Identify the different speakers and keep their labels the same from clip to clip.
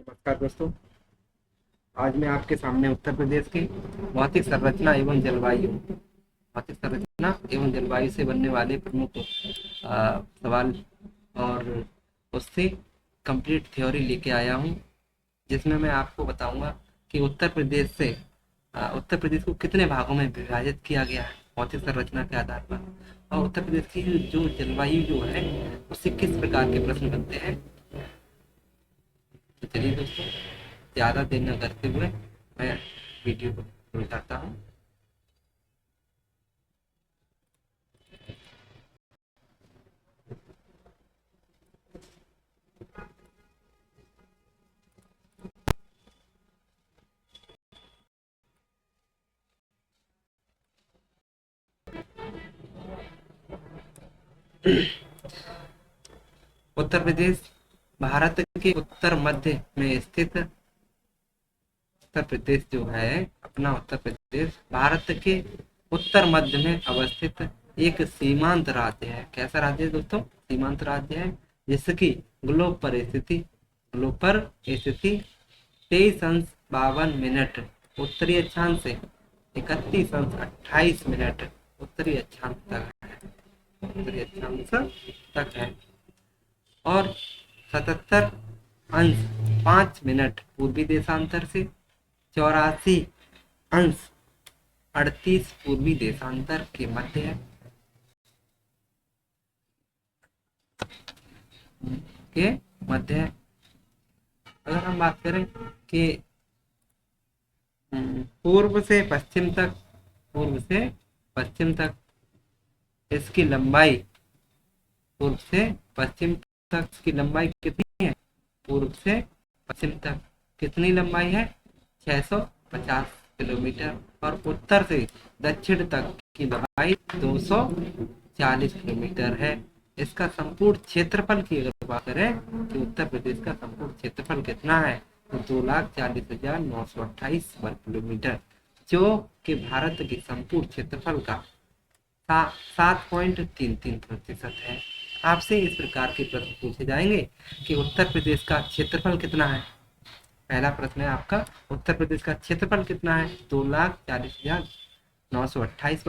Speaker 1: नमस्कार दोस्तों। आज मैं आपके सामने उत्तर प्रदेश की भौतिक संरचना एवं जलवायु भौतिक संरचना एवं जलवायु से बनने वाले प्रमुख सवाल और उससे कंप्लीट थ्योरी लेके आया हूँ, जिसमें मैं आपको बताऊंगा कि उत्तर प्रदेश को कितने भागों में विभाजित किया गया है भौतिक संरचना के आधार पर, और उत्तर प्रदेश की जो जलवायु जो है उससे किस प्रकार के प्रश्न बनते हैं। तो चलिए दोस्तों, ज़्यादा देर न करते हुए मैं वीडियो को शुरू करता हूँ। उत्तर प्रदेश भारत के उत्तर मध्य में स्थित उत्तर प्रदेश जो है अपना उत्तर प्रदेश भारत के उत्तर मध्य में अवस्थित एक सीमांत राज्य है। कैसा राज्य है दोस्तों? सीमांत राज्य है, जिसकी ग्लोब पर स्थिति 23:52 उत्तरी अक्षांश से 31:28 उत्तरी अक्षांश तक है और 77:05 पूर्वी देशांतर से 84:38 पूर्वी देशांतर के मध्य है के मध्य है। अगर हम बात करें कि पूर्व से पश्चिम तक इसकी लंबाई पूर्व से पश्चिम तक की लंबाई कितनी है? पूर्व से पश्चिम तक कितनी लंबाई है? 650 किलोमीटर। और उत्तर से दक्षिण तक की लंबाई 240 किलोमीटर है। इसका संपूर्ण क्षेत्रफल की अगर बात करें तो उत्तर प्रदेश का संपूर्ण क्षेत्रफल कितना है? तो 2,40,928 वर्ग किलोमीटर, जो कि भारत के संपूर्ण क्षेत्रफल का 7.33% है। आपसे इस प्रकार के प्रश्न पूछे जाएंगे कि उत्तर प्रदेश का क्षेत्रफल कितना है। पहला प्रश्न है आपका, उत्तर प्रदेश का क्षेत्रफल कितना है? 2,40,928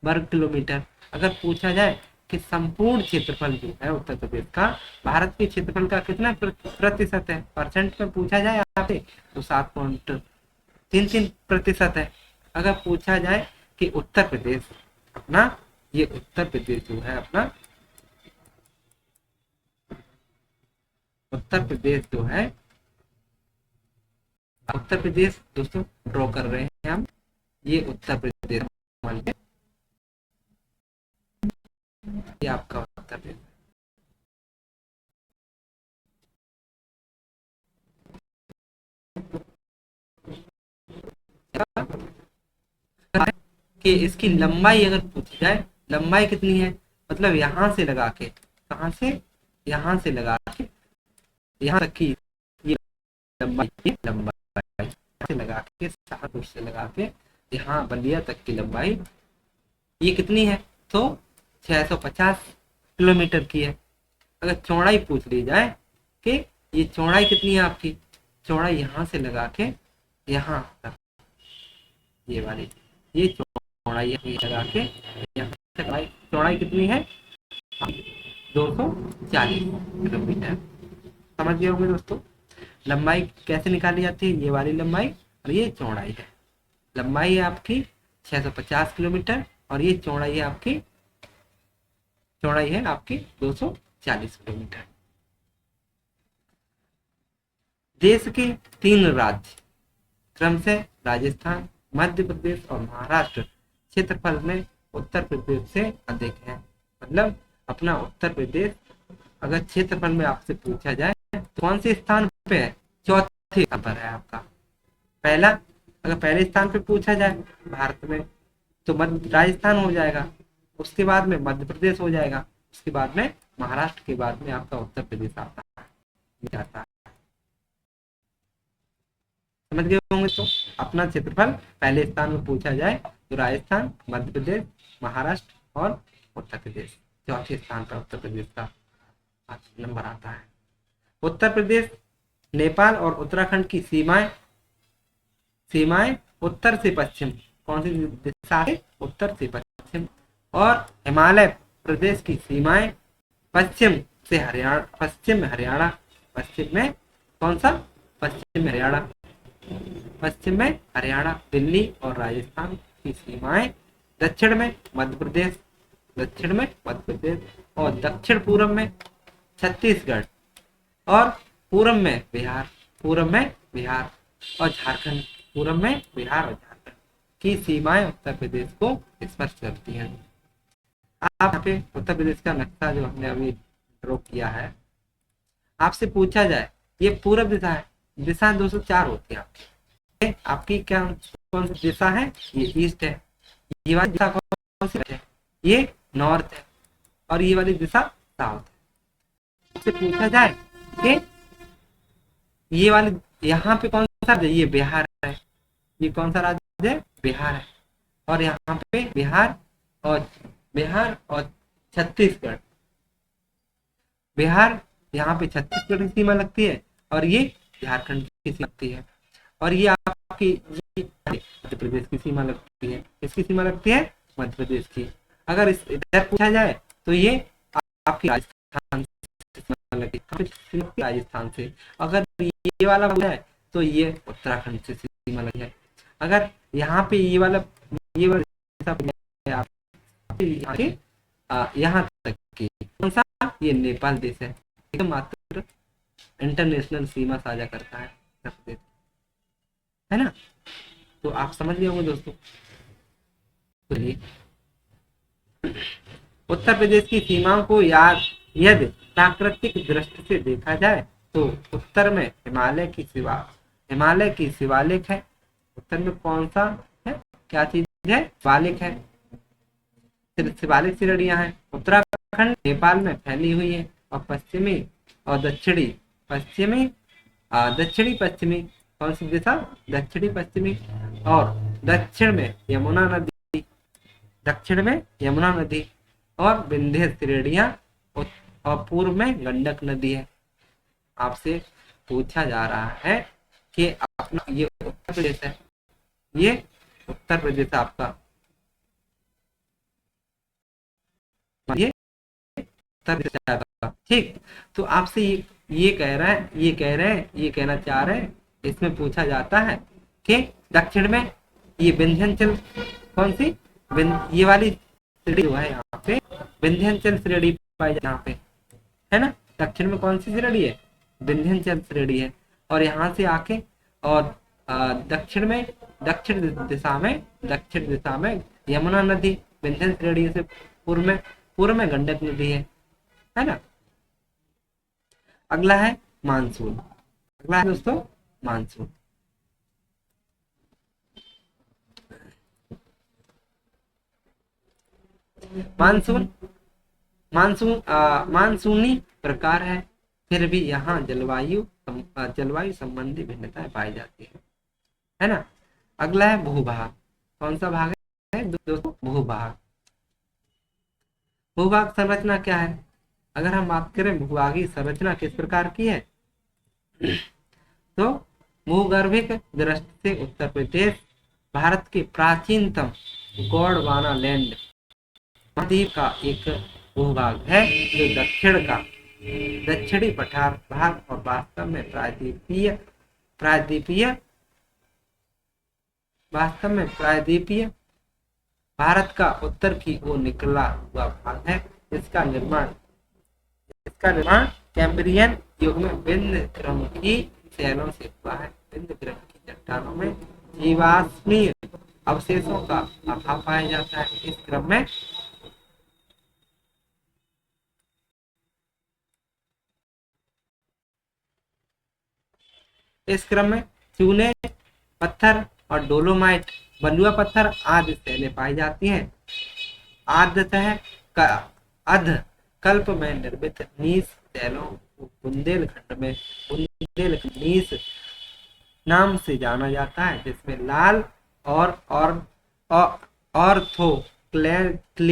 Speaker 1: वर्ग किलोमीटर। अगर पूछा जाए कि संपूर्ण क्षेत्रफल जो है उत्तर प्रदेश का भारत के क्षेत्रफल का कितना प्रतिशत है, परसेंट में पूछा जाए आपसे, तो 7.33% है। अगर पूछा जाए कि उत्तर प्रदेश जो है अपना उत्तर प्रदेश दोस्तों ड्रॉ कर रहे हैं हम। ये उत्तर प्रदेश ये आपका उत्तर प्रदेश कि इसकी लंबाई अगर पूछी जाए, लंबाई कितनी है, मतलब यहाँ से लगा के, कहाँ से, यहाँ से लगा के यहाँ तक की ये लंबाई से लगा के, सहारनपुर से लगा के यहाँ बलिया तक की लंबाई ये कितनी है? तो 650 किलोमीटर की है। अगर चौड़ाई पूछ ली जाए कि ये चौड़ाई कितनी है आपकी, चौड़ाई यहाँ से लगा के यहाँ तक, ये वाली ये चौड़ाई लगा के यहाँ तक चौड़ाई कितनी है? 240 किलोमीटर। समझ गए होंगे दोस्तों लंबाई कैसे निकाली जाती है। ये वाली लंबाई और ये चौड़ाई है। लंबाई है आपकी 650 किलोमीटर और ये चौड़ाई है आपकी 240 किलोमीटर। देश के 3 राज्य क्रम से राजस्थान, मध्य प्रदेश और महाराष्ट्र क्षेत्रफल में उत्तर प्रदेश से अधिक है। मतलब अपना उत्तर प्रदेश अगर क्षेत्रफल में आपसे पूछा जाए तो कौन से स्थान पे है? चौथे स्थान पर है आपका। अगर पहले स्थान पे पूछा जाए भारत में तो राजस्थान हो जाएगा, उसके बाद में मध्य प्रदेश हो जाएगा, उसके बाद में महाराष्ट्र, के बाद में आपका उत्तर प्रदेश आता है। समझ गए होंगे। तो अपना क्षेत्रफल पहले स्थान में पूछा जाए तो राजस्थान, मध्य प्रदेश, महाराष्ट्र और उत्तर प्रदेश। चौथे स्थान पर उत्तर प्रदेश का नंबर आता है। उत्तर प्रदेश नेपाल और उत्तराखंड की सीमाएं सीमाएं उत्तर से पश्चिम, कौन सी दिशा से? उत्तर से पश्चिम। और हिमालय प्रदेश की सीमाएं पश्चिम से हरियाणा, पश्चिम में हरियाणा, पश्चिम में कौन सा? पश्चिम में हरियाणा, पश्चिम में हरियाणा। दिल्ली और राजस्थान की सीमाएं दक्षिण में मध्य प्रदेश, दक्षिण में मध्य प्रदेश, और दक्षिण पूर्व में छत्तीसगढ़, और पूर्व में बिहार, पूर्व में बिहार और झारखंड, पूर्व में बिहार और झारखंड की सीमाएं उत्तर प्रदेश को स्पर्श करती हैं। आप यहाँ पे उत्तर प्रदेश का नक्शा जो हमने अभी ड्रॉ किया है, आपसे पूछा जाए ये पूर्व दिशा है, दिशा 204 होती है आपकी, आपकी क्या कौन सी दिशा है? ये ईस्ट है। ये वाली दिशा कौन सी है? ये नॉर्थ है। और ये वाली दिशा साउथ है। आपसे पूछा जाए कि ये वाली यहाँ पे कौन सा राज्य? ये बिहार है। ये कौन सा राज्य है? बिहार है। और यहाँ पे बिहार और छत्तीसगढ़, बिहार यहाँ पे छत्तीसगढ़ की सीमा लगती है, और ये झारखंड की सीमा लगती है, और ये आपकी मध्य प्रदेश की सीमा लगती है। किसकी सीमा लगती है? मध्य प्रदेश की। अगर इस इधर पूछा जाए तो ये आपकी राजस्थान से सीमा लगती है, राजस्थान से। अगर ये वाला पूछा है तो ये उत्तराखंड से सीमा लगी है। अगर यहाँ पे ये वाला यहाँ तक की कौन सा? ये नेपाल देश है। एकदम मात्र इंटरनेशनल सीमा साझा करता है उत्तर प्रदेश, है ना? तो आप समझ गए होंगे दोस्तों। चलिए, उत्तर प्रदेश की सीमाओं को यदि प्राकृतिक दृष्टि से देखा जाए तो उत्तर में हिमालय की शिवालिक है। उत्तर में कौन सा है? क्या चीज है? शिवालिक है, शिवालिक श्रेणियां हैं। उत्तराखंड नेपाल में फैली हुई है, और पश्चिमी और दक्षिणी पश्चिमी कौन सी दिशा? दक्षिणी पश्चिमी। और दक्षिण में यमुना नदी, दक्षिण में यमुना नदी और विंध्य श्रेणियां, और पूर्व में गंडक नदी है। आपसे पूछा जा रहा है कि अपना ये उत्तर प्रदेश है, ये उत्तर प्रदेश आपका, ये उत्तर प्रदेश। ठीक, तो आपसे ये कहना चाह रहे हैं, इसमें पूछा जाता है कि दक्षिण में ये विंध्याचल कौन सी? ये वाली श्रेणी जो है यहाँ पे विंध्याचल श्रेणी पाई जाती है यहाँ पे, है ना? दक्षिण में कौन सी श्रेणी है? विंध्याचल श्रेणी है। और यहाँ से आके और दक्षिण दिशा में यमुना नदी विंध्य श्रेणी से पूर्व में गंडक नदी है ना? अगला है मानसून। अगला है दोस्तों मानसून। मानसूनी प्रकार है, फिर भी यहाँ जलवायु संबंधी भिन्नताएं पाई जाती है ना? अगला है भूभाग। कौन सा भाग है दोस्तों? भूभाग। भूभाग संरचना क्या है? अगर हम बात करें भूभागीय संरचना किस प्रकार की है, तो भूगर्भिक दृष्टि से उत्तर प्रदेश भारत के प्राचीनतम गोंडवाना लैंड महाद्वीप का एक भूभाग है, जो दक्षिणी पठार भाग और वास्तव में प्रायद्वीपीय भारत का उत्तर की ओर निकला हुआ भाग है। इसका निर्माण कैम्ब्रियन युग में विंध्य क्रम की शैलों से हुआ है। विंध्य क्रम की चट्टानों में जीवाश्मीय अवशेषों का अभाव पाया जाता है। इस क्रम में चूने पत्थर और डोलोमाइट, बलुआ पत्थर आदि शैलें पाई जाती हैं। कल्प में निर्मित नीस शैलों को बुंदेलखंड नीस नाम से जाना जाता है, जिसमें लाल और ऑर्थोक्लेज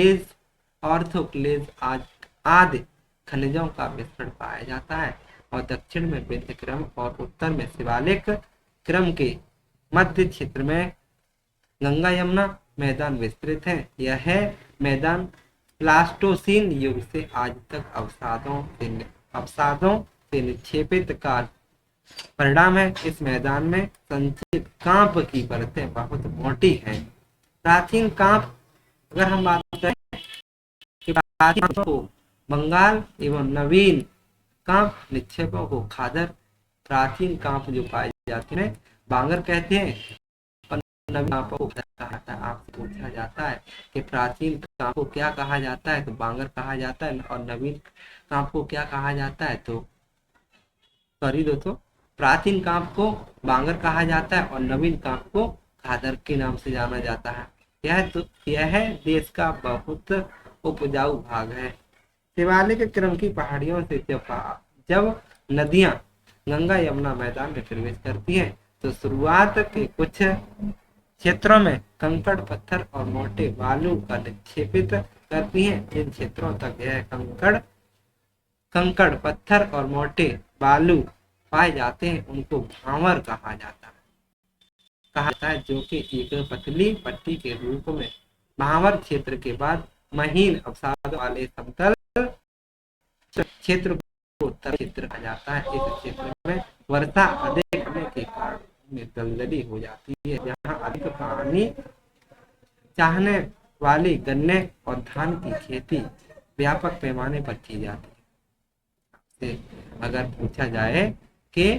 Speaker 1: आदि खनिजों का मिश्रण पाया जाता है। और दक्षिण में विंध्य क्रम और उत्तर में शिवालिक क्रम के मध्य क्षेत्र में गंगा यमुना मैदान विस्तृत है। यह मैदान प्लास्टोसीन युग से आज तक अवसादों से निक्षेपित का परिणाम है। इस मैदान में संचित कांप की परतें बहुत मोटी हैं। प्राचीन कांप, अगर हम बात करें कि प्राचीन कांप को बंगाल एवं नवीन कांप निक्षेपों को खादर, प्राचीन कांप जो पाए जाते हैं बांगर कहते हैं, और नवीन कांपों को कहा जाता है। आपसे पूछा जाता है कि प्राचीन कांप को क्या कहा जाता है, तो बांगर कहा जाता है, और नवीन कांप को क्या कहा जाता है, तो सॉरी दोस्तों, प्राचीन कांप को बांगर कहा जाता है और नवीन कांप को खादर के नाम से जाना जाता है। यह देश का बहुत उपजाऊ भाग है। शिवालिक क्रम की पहाड़ियों से जब नदियां गंगा यमुना मैदान में प्रवेश करती हैं तो शुरुआत के कुछ क्षेत्रों में कंकड़ पत्थर और मोटे बालू का निक्षेपित करती हैं। जिन क्षेत्रों तक यह कंकड़ पत्थर और मोटे बालू पाए जाते हैं उनको भांवर कहा जाता है, जो कि एक पतली पट्टी के रूप में भांवर क्षेत्र के बाद महीन अवसाद वाले समतल क्षेत्र को उत्तर क्षेत्र कहा जाता है। इस क्षेत्र में वर्षा अधिक होने के कारण दलदली हो जाती है। यहाँ अधिक पानी चाहने वाली गन्ने और धान की खेती व्यापक पैमाने पर की जाती है। अगर पूछा जाए कि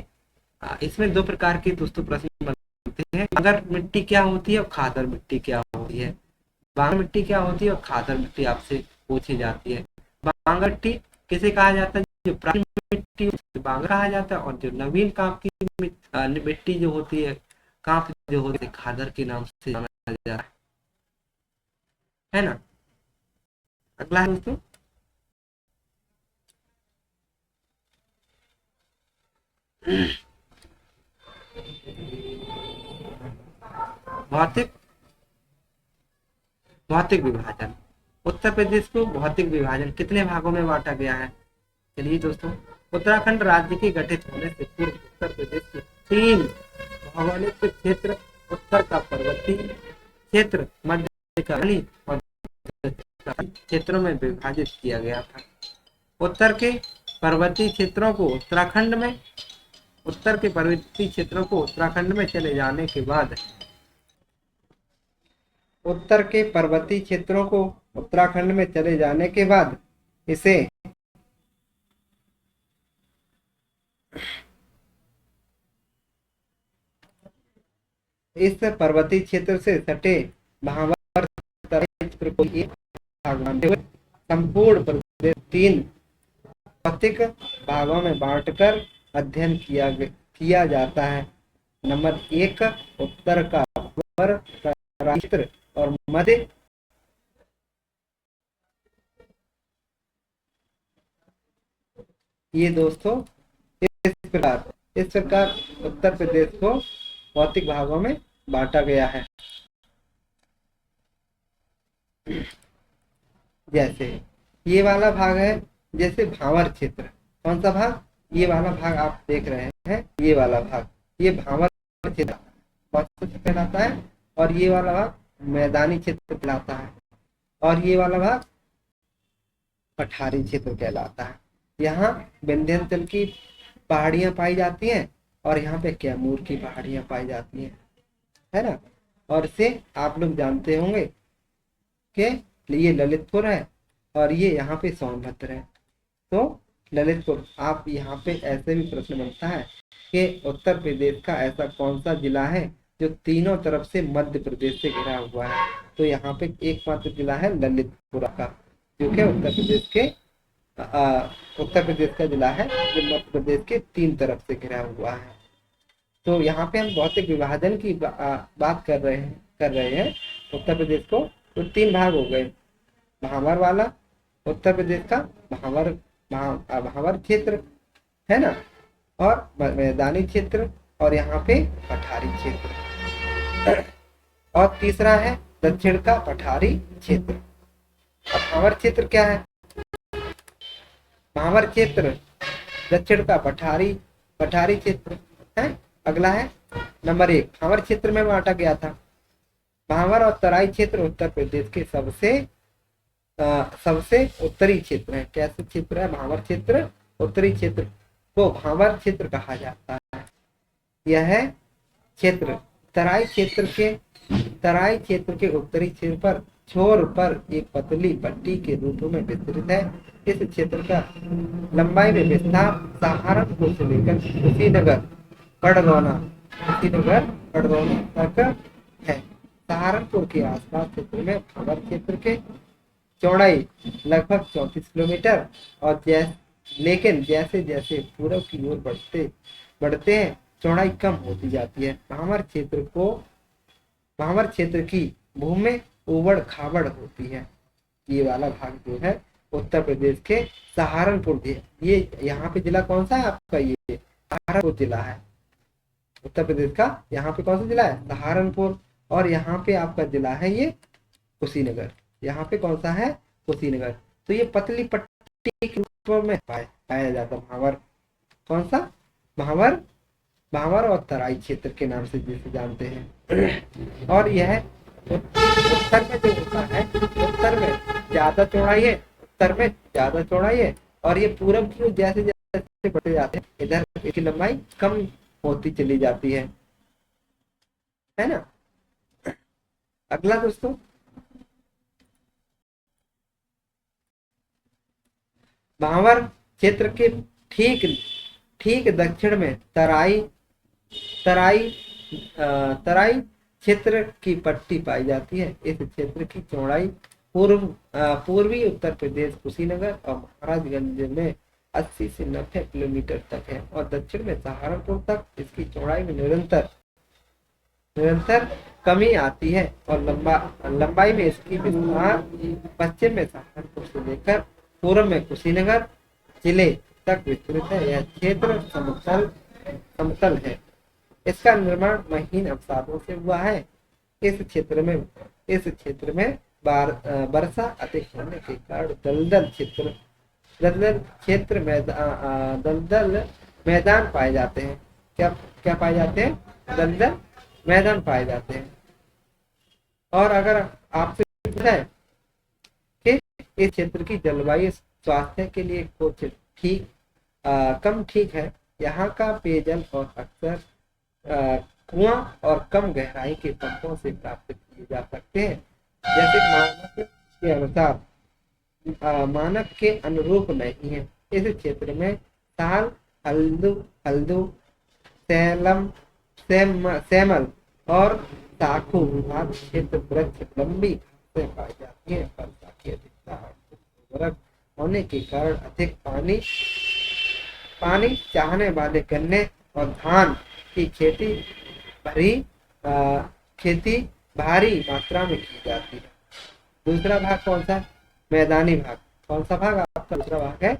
Speaker 1: इसमें दो प्रकार के दोस्तों प्रश्न बनते हैं, अगर मिट्टी क्या होती है और खादर मिट्टी क्या होती है। बांगर मिट्टी क्या होती है और खादर मिट्टी आपसे पूछी जाती है। बांगर मिट्टी किसे कहा जाता है, जो प्राचीन मिट्टी बांगर कहा जाता है, और जो नवीन कांप की मिट्टी जो होती है, कांप जो होती है, खादर के नाम से जाना जाता है ना। अगला है दोस्तों, भौतिक विभाजन। उत्तर प्रदेश को भौतिक विभाजन कितने भागों में बांटा गया है। चलिए दोस्तों, उत्तराखंड राज्य के गठित होने से पूर्व उत्तर प्रदेश के 3 भौगोलिक क्षेत्र, उत्तर का पर्वतीय क्षेत्र, मध्य का और क्षेत्रों में विभाजित किया गया था। उत्तर के पर्वतीय क्षेत्रों को उत्तराखंड में चले जाने के बाद इसे इस पर्वतीय क्षेत्र से सटे भांवर क्षेत्र को एक भाग मानते हुए संपूर्ण प्रदेश 3 भौतिक भागों में बांटकर अध्ययन किया जाता है। नंबर 1, उत्तर का क्षेत्र और मध्य ये दोस्तों इस प्रकार उत्तर प्रदेश को भौतिक भागों में बांटा गया है। जैसे ये वाला भाग है, जैसे भांवर क्षेत्र, कौन सा भाग, ये वाला भाग आप देख रहे हैं, ये वाला भाग, ये भांवर क्षेत्र कहलाता है, और ये वाला भाग मैदानी क्षेत्र कहलाता है, और ये वाला भाग पठारी क्षेत्र कहलाता है। यहाँ विंध्याचल की पहाड़ियां पाई जाती हैं और यहाँ पे कैमूर की पहाड़ियां पाई जाती हैं, है ना। और इसे आप लोग जानते होंगे कि ये ललितपुर है और ये यहाँ पे सोनभद्र है। तो ललितपुर, आप यहाँ पे ऐसे भी प्रश्न बनता है कि उत्तर प्रदेश का ऐसा कौन सा जिला है जो तीनों तरफ से मध्य प्रदेश से घिरा हुआ है, तो यहाँ पे एकमात्र जिला है ललितपुर का, जो कि उत्तर प्रदेश का जिला है जो मध्य प्रदेश के 3 तरफ से घिरा हुआ है। तो यहाँ पे हम भौतिक विभाजन की बात कर रहे हैं। उत्तर प्रदेश को तो 3 भाग हो गए, भांवर वाला, उत्तर प्रदेश का भांवर क्षेत्र है ना, और मैदानी क्षेत्र, और यहाँ पे पठारी क्षेत्र, और तीसरा है दक्षिण का पठारी क्षेत्र। अब भांवर क्षेत्र क्या है, भांवर क्षेत्र दक्षिण का पठारी पठारी क्षेत्र है। अगला है नंबर 1, भांवर क्षेत्र में बांटा गया था। भांवर और तराई क्षेत्र उत्तर प्रदेश के सबसे उत्तरी क्षेत्र है। कैसे क्षेत्र है? भांवर क्षेत्र उत्तरी क्षेत्र को भांवर क्षेत्र कहा जाता है। यह क्षेत्र तराई क्षेत्र के उत्तरी छोर पर एक पतली पट्टी के रूप में विस्तृत है। इस क्षेत्र का लंबाई में विस्तार सहारनपुर से लेकर कुशीनगर बड़रौना तक है। सहारनपुर के आसपास क्षेत्र में भांवर क्षेत्र के चौड़ाई लगभग 34 किलोमीटर और लेकिन जैसे जैसे पूर्व की ओर बढ़ते हैं चौड़ाई कम होती जाती है। भांवर क्षेत्र की भूमि उबड़ खाबड़ होती है। ये वाला भाग जो है उत्तर प्रदेश के सहारनपुर, ये यहाँ पे जिला कौन सा है आपका? ये सहारनपुर जिला है उत्तर प्रदेश का। यहाँ पे कौन सा जिला है? सहारनपुर। और यहाँ पे आपका जिला है ये कुशीनगर। यहाँ पे कौन सा है? कुशीनगर। तो ये पतली पट्टी के रूप में पाया जाता है भांवर। कौन सा? भांवर और तराई क्षेत्र के नाम से जिसे जानते हैं। और यह उत्तर में जो होता है, उत्तर में ज्यादा चौड़ाई है और ये पूरब की जैसे जैसे बढ़ते जाते हैं इधर इसकी लंबाई कम होती चली जाती है ना। अगला दोस्तों, भांवर क्षेत्र के ठीक दक्षिण में तराई क्षेत्र की पट्टी पाई जाती है। इस क्षेत्र की चौड़ाई पूर्वी उत्तर प्रदेश कुशीनगर और महाराजगंज में 80 से 90 किलोमीटर तक है और दक्षिण में सहारनपुर तक इसकी चौड़ाई में निरंतर कमी आती है और लंबाई में इसकी विस्तार पश्चिम में सहारनपुर से लेकर पूर्व में कुशीनगर जिले तक विस्तृत है। यह क्षेत्र समतल है। इसका निर्माण महीन अवसादों से हुआ है। इस क्षेत्र में वर्षा अधिक होने के कारण दलदल मैदान पाए जाते हैं। क्या पाए जाते हैं? दलदल मैदान पाए जाते हैं। और अगर आपसे पूछा है कि इस क्षेत्र की जलवायु स्वास्थ्य के लिए कुछ कम ठीक है, यहाँ का पेयजल और अक्सर कुआं और कम गहराई के पंपों से प्राप्त किए जा सकते हैं। जैसे मानक के अनुरूप नहीं है। इस क्षेत्र में साल हल्दू सेमल और साखू आदि क्षेत्र वृक्ष लंबी घासें पाई जाती है। वर्षा की अधिकता होने के कारण अधिक पानी चाहने वाले गन्ने और धान की खेती भारी मात्रा में की जाती है। दूसरा भाग कौन सा? मैदानी भाग। कौन सा भाग आपका दूसरा भाग है?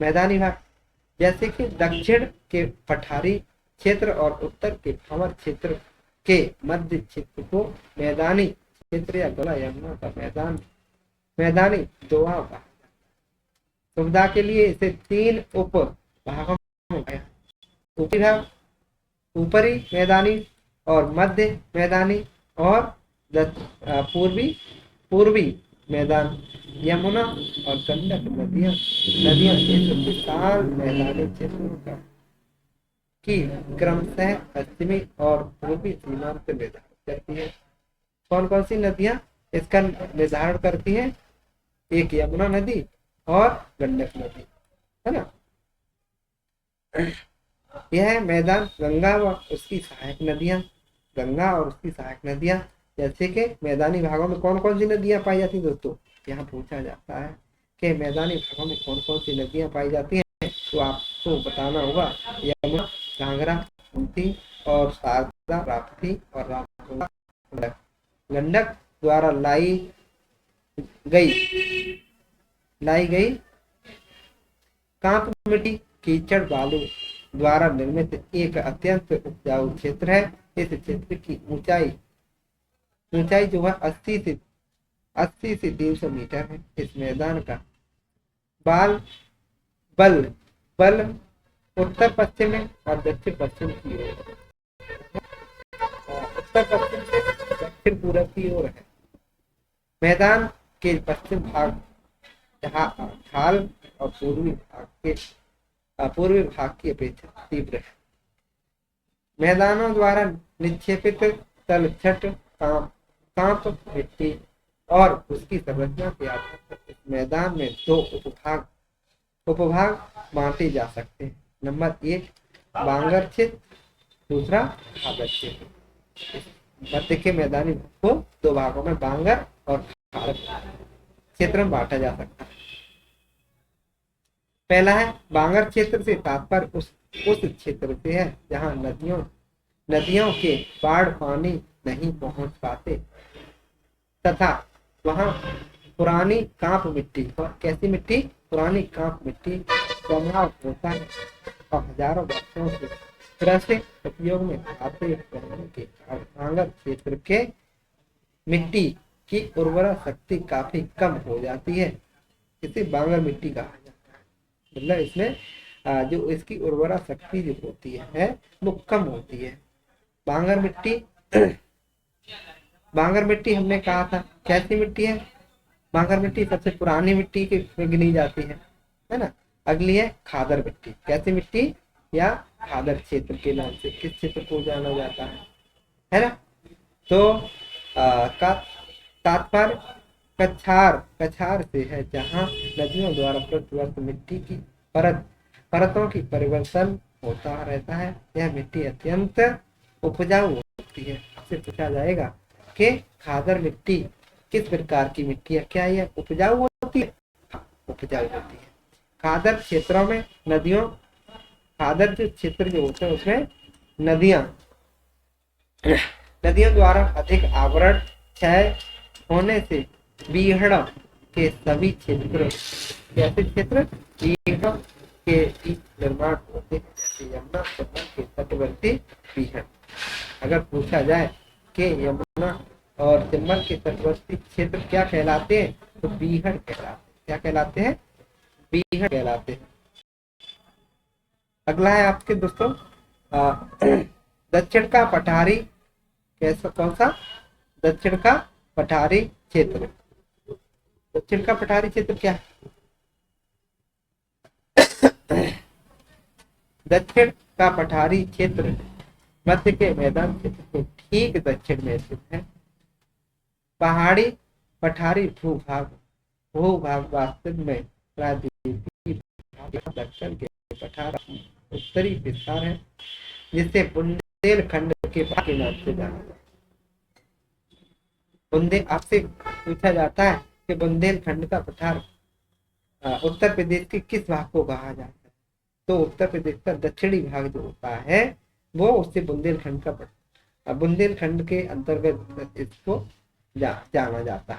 Speaker 1: मैदानी भाग। जैसे कि दक्षिण के पठारी क्षेत्र और उत्तर के भांवर क्षेत्र के मध्य क्षेत्र को मैदानी क्षेत्र या गंगा यमुना का मैदानी दोआब कहा। सुविधा के लिए इसे 3 उप भागों में ऊपरी मैदानी और मध्य मैदानी और पूर्वी मैदान। यमुना और गंडक नदियां इस विशाल मैदानी क्षेत्र की क्रमशः पश्चिमी और पूर्वी सीमांत निर्धारित करती है। कौन कौन सी नदियां इसका निर्धारण करती हैं? एक यमुना नदी और गंडक नदी, है ना। यह मैदान गंगा और उसकी सहायक नदियां जैसे कि मैदानी भागों में कौन कौन सी नदियां पाई जाती हैं दोस्तों? यहाँ पूछा जाता है कि मैदानी भागों में कौन कौन सी नदियां पाई जाती हैं, तो आपको बताना होगा। यमुना, घाघरा, कुंती और शारदा, राप्ती और रामगंगा। गंडक द्वारा लाई गई कांप मिट्टी कीचड़ बालू द्वारा निर्मित एक अत्यंत उपजाऊ क्षेत्र है। इस क्षेत्र की ऊंचाई जो है 80 से 300 मीटर है। इस मैदान का बल बल उत्तर पश्चिम में और दक्षिण पश्चिम की ओर है। उत्तर पश्चिम से दक्षिण पूर्व की ओर है। मैदान के पश्चिम भाग ढाल और पूर्वी भाग की अपेक्षा तीव्र है। मैदानों द्वारा निक्षेपित तलछट कांप मिट्टी और उसकी संरचना के आधार पर इस मैदान में दो उपभाग बांटे जा सकते हैं। नंबर 1 बांगर क्षेत्र, दूसरा खादर क्षेत्र। मध्य के मैदानी भाग को दो भागों में बांगर और खादर क्षेत्र में बांटा जा सकता है। पहला है बांगर क्षेत्र से तात्पर्य उस क्षेत्र से है जहां नदियों के बाढ़ पानी नहीं पहुंच पाते तथा वहां पुरानी कांप मिट्टी, और कैसी मिट्टी, पुरानी कांप मिट्टी जमाव होता है और हजारों वर्षों से कृषि उपयोग में आते रहने के कारण बांगर क्षेत्र के मिट्टी की उर्वरा शक्ति काफी कम हो जाती है। इसे बांगर मिट्टी कहा जाता है। मतलब इसमें जो इसकी उर्वरा शक्ति जो होती है वो कम होती है। बांगर मिट्टी हमने कहा था कैसी मिट्टी है। बांगर मिट्टी सबसे पुरानी मिट्टी की गिनी जाती है ना। अगली है खादर मिट्टी। कैसी मिट्टी या खादर क्षेत्र के नाम से किस क्षेत्र को जाना जाता है ना। तो का तात्पर्य कछार से है जहां नदियों द्वारा प्रतिवर्ष मिट्टी की परतों की परिवर्तन होता रहता है। यह मिट्टी अत्यंत उपजाऊ होती है। आपसे पूछा जाएगा कि खादर मिट्टी किस प्रकार की मिट्टी है, क्या यह उपजाऊ होती है? उपजाऊ होती है। खादर क्षेत्रों में खादर जो क्षेत्र जो होते हैं उसमें नदियों द्वारा अधिक आवरण क्षय होने से बीहड़ के सभी क्षेत्र, कैसे क्षेत्र, बीहड़ के निर्माण होते हैं जैसे यमुना के तटवर्ती बीहड़। अगर पूछा जाए कि यमुना और चंबल के तटवर्ती क्षेत्र क्या कहलाते हैं तो बीहड़ कहलाते हैं। क्या कहलाते हैं? बीहड़ कहलाते हैं। अगला है आपके दोस्तों दक्षिण का पठारी। कैसा, कौन सा? दक्षिण का पठारी क्षेत्र। दक्षिण का पठारी क्षेत्र क्या है? दक्षिण का पठारी क्षेत्र मध्य के मैदान क्षेत्र के ठीक दक्षिण में स्थित है। पहाड़ी पठारी भूभाग वास्तव में दक्षिण के पठार उत्तरी विस्तार है जिसे बुंदेलखंड के नाम से जाना जाता है। आपसे पूछा जाता है कि बुंदेलखंड का पठार उत्तर प्रदेश के किस भाग को कहा जाता है तो उत्तर प्रदेश का दक्षिणी भाग जो होता है वो उससे बुंदेलखंड के अंतर्गत इसको जाना जाता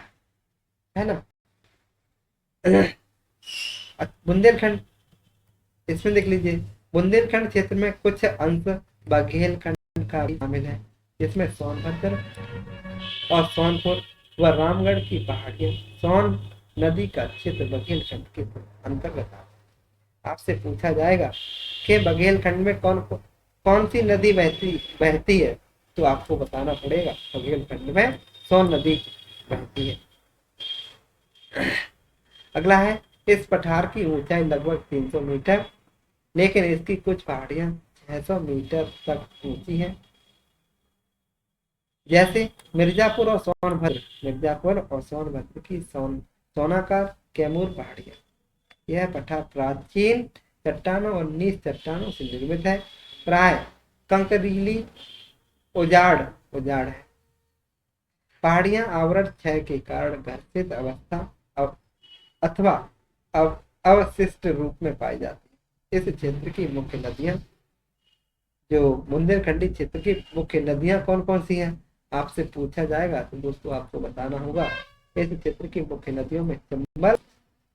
Speaker 1: है ना। बुंदेलखंड, इसमें देख लीजिए बुंदेलखंड क्षेत्र में कुछ अंश बघेलखंड का भी शामिल है जिसमें सोनभद्र और सोनपुर व रामगढ़ की पहाड़ियां सोन नदी का क्षेत्र बघेलखंड के अंतर्गत आता है। आपसे पूछा जाएगा कि बघेलखंड में कौन सी नदी बहती है तो आपको बताना पड़ेगा बघेलखंड में सोन नदी बहती है। अगला है इस पठार की ऊंचाई लगभग 300 मीटर लेकिन इसकी कुछ पहाड़ियां 600 मीटर तक ऊंची हैं जैसे मिर्जापुर और सोनभद्र की सोनाकार कैमूर पहाड़ियां। यह पठार प्राचीन चट्टानों और नीच चट्टानों से निर्मित है। प्राय कंकरीली उजाड़ है। पहाड़ियां आवरण क्षय के कारण घर्षित अवस्था अथवा अवशिष्ट रूप में पाई जाती है। इस क्षेत्र की मुख्य नदियां, जो बुंदेलखंडी क्षेत्र की मुख्य नदियां कौन कौन सी हैं आपसे पूछा जाएगा तो दोस्तों आपको बताना होगा। इस क्षेत्र की मुख्य नदियों में चंबल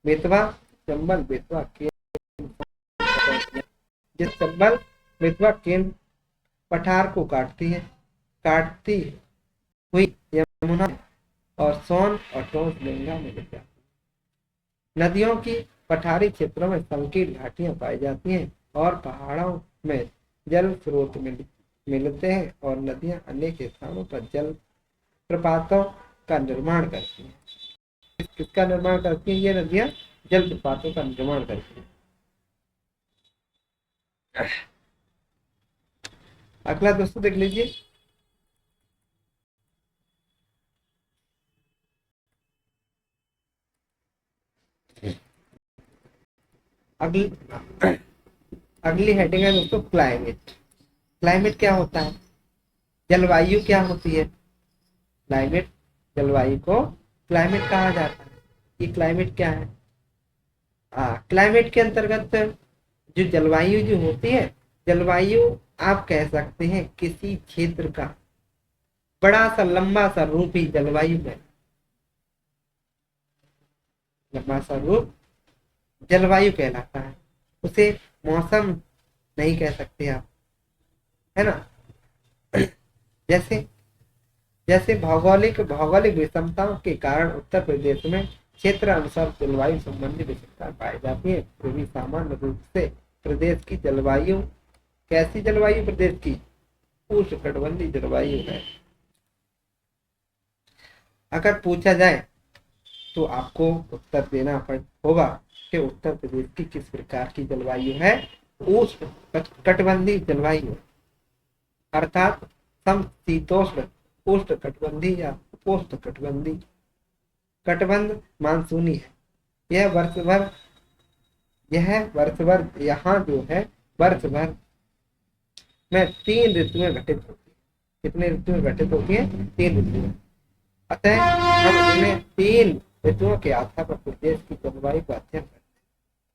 Speaker 1: बेतवा जिस चंबल बेतवा केन पठार को काटती हुई यमुना और सोन और टोंस गंगा में मिल जाती है। नदियों की पठारी क्षेत्रों में संकीर्ण घाटियां पाई जाती हैं और पहाड़ों में जल स्रोत मिलते हैं और नदियां अनेक स्थानों पर जल प्रपातों का निर्माण करती हैं। किसका निर्माण करती हैं ये नदियां? जल प्रपातों का निर्माण करती हैं। अगला दोस्तों देख लीजिए, अगली अगली हेडिंग है दोस्तों क्लाइमेट। क्लाइमेट क्या होता है? जलवायु क्या होती है? क्लाइमेट, जलवायु को क्लाइमेट कहा जाता है। ये क्लाइमेट क्या है? क्लाइमेट के अंतर्गत जो जलवायु जो होती है, जलवायु आप कह सकते हैं किसी क्षेत्र का बड़ा सा लंबा सा रूप ही जलवायु है। लंबा सा रूप जलवायु कहलाता है। उसे मौसम नहीं कह सकते आप, है ना। जैसे जैसे भौगोलिक भौगोलिक विषमताओं के कारण उत्तर प्रदेश में क्षेत्र अनुसार जलवायु संबंधी विषमता पाई जाती है। पूर्वी सामान्य रूप से प्रदेश की जलवायु, कैसी जलवायु प्रदेश की? उष्णकटिबंधीय जलवायु है। अगर पूछा जाए तो आपको उत्तर देना होगा कि उत्तर प्रदेश की किस प्रकार की जलवायु है? उष्णकटिबंधीय जलवायु, अर्थात समशीतोष्ण, उष्णकटिबंधीय या उपोष्णकटिबंधीय। कटिबंध मानसूनी है। यह वर्ष भर यहाँ जो है वर्ष भर में 3 ऋतुएं घटित होती है। कितने ऋतुएं घटित होती है? 3 ऋतुएं। अतः हम इन्हें 3 ऋतुओं के आधार पर प्रदेश की जलवायु का अध्ययन करते हैं।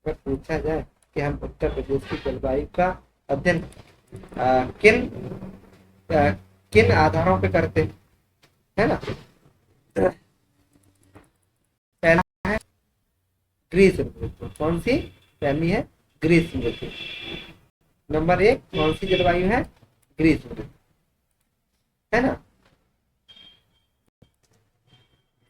Speaker 1: अगर पूछा जाए कि हम उत्तर प्रदेश की जलवायु का अध्ययन किन आधारों पर करते हैं, है ना। पहला है ग्रीष्म ऋतु। कौन सी? पहली है ग्रीष्म ऋतु। नंबर 1 कौन सी जलवायु है? ग्रीष्म ऋतु, है ना।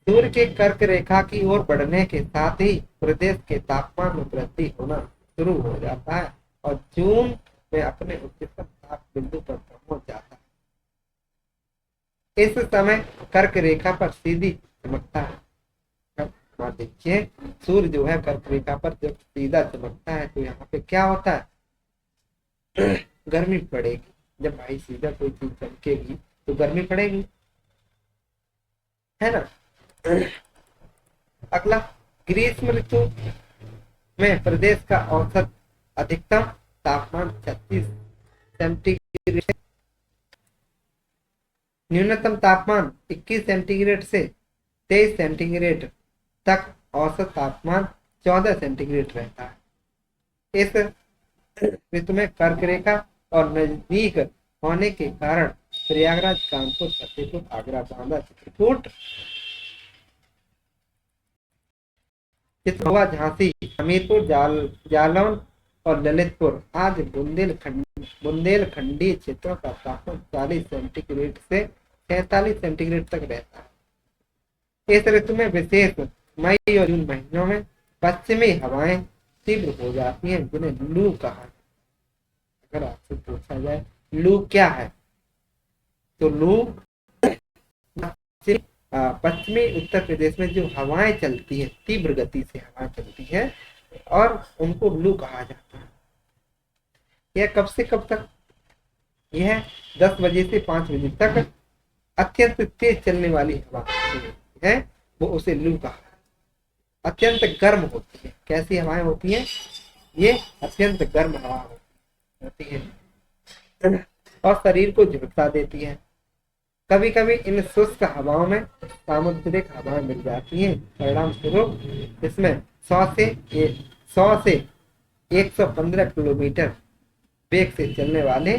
Speaker 1: सूर्य के कर्क रेखा की ओर बढ़ने के साथ ही प्रदेश के तापमान में वृद्धि होना शुरू हो जाता है और जून में अपने उच्चतम ताप बिंदु पर पहुंच जाता है। इस समय कर्क रेखा पर सीधी चमकता है। देखिए सूर्य जो है कर्क रेखा पर जब सीधा चमकता है तो यहाँ पे क्या होता है? गर्मी पड़ेगी। जब भाई सीधा कोई चीज चमकेगी तो गर्मी पड़ेगी, है ना। अगला, ग्रीष्म ऋतु में प्रदेश का औसत अधिकतम तापमान 36 सेंटीग्रेड, न्यूनतम तापमान 21 सेंटीग्रेड से 23 सेंटीग्रेड तक, औसत तापमान 14 सेंटीग्रेड रहता है। इस ऋतु में कर्क रेखा और नजदीक होने के कारण प्रयागराज, कानपुर, फतेहपुर, आगरा, बांदा, चित्रकूट, झांसी, हमीरपुर, जालौन और ललितपुर आदि बुंदेलखंडी क्षेत्रों का तापमान 40 सेंटीग्रेड से 43 सेंटीग्रेड तक रहता है। इस ऋतु में विशेष मई और जून महीनों में पश्चिमी हवाएं तीव्र हो जाती हैं, जिन्हें लू कहा है। अगर आपसे पूछा जाए लू क्या है, तो लू पश्चिमी उत्तर प्रदेश में जो हवाएं चलती है, तीव्र गति से हवाएं चलती है और उनको लू कहा जाता है। यह कब से कब तक? यह 10 बजे से 5 बजे तक अत्यंत तेज चलने वाली हवा है, वो उसे लू कहा है। अत्यंत गर्म होती है। कैसी हवाएं होती हैं? ये अत्यंत गर्म हवा होती है और शरीर को झुलसा देती है। कभी कभी इन शुष्क हवाओं में सामुद्रिक हवाएं मिल जाती हैं। परिणाम स्वरूप इसमें 100 से 115 किलोमीटर वेग से चलने वाले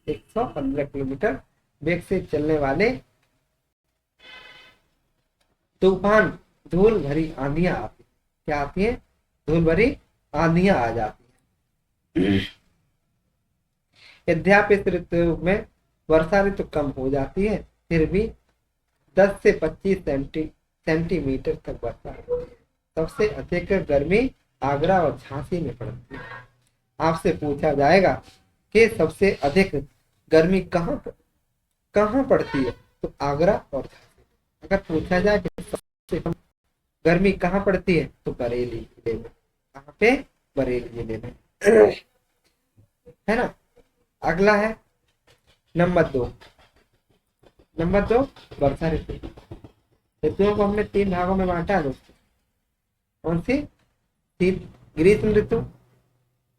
Speaker 1: 115 किलोमीटर वेग से चलने वाले तूफान, धूल भरी आंधियां आती है। क्या आती है? धूल भरी आंधियां आ जाती है। यद्यपि इस ऋतु में वर्षा ऋतु कम हो जाती है, फिर भी 10 से 25 सेंटीमीटर तक वर्षा होती है। सबसे अधिक गर्मी आगरा और झांसी में पड़ती है। आपसे पूछा जाएगा कि सबसे अधिक गर्मी कहाँ पड़ती है, तो आगरा और झांसी। अगर पूछा जाए कि सबसे कम गर्मी कहाँ पड़ती है, तो बरेली जिले में। कहाँ पे? बरेली जिले में, है ना। अगला है नंबर 2। नंबर 2, वर्षा ऋतु। ऋतुओं को हमने 3 भागों में बांटा है दोस्तों। कौन सी? ग्रीष्म ऋतु,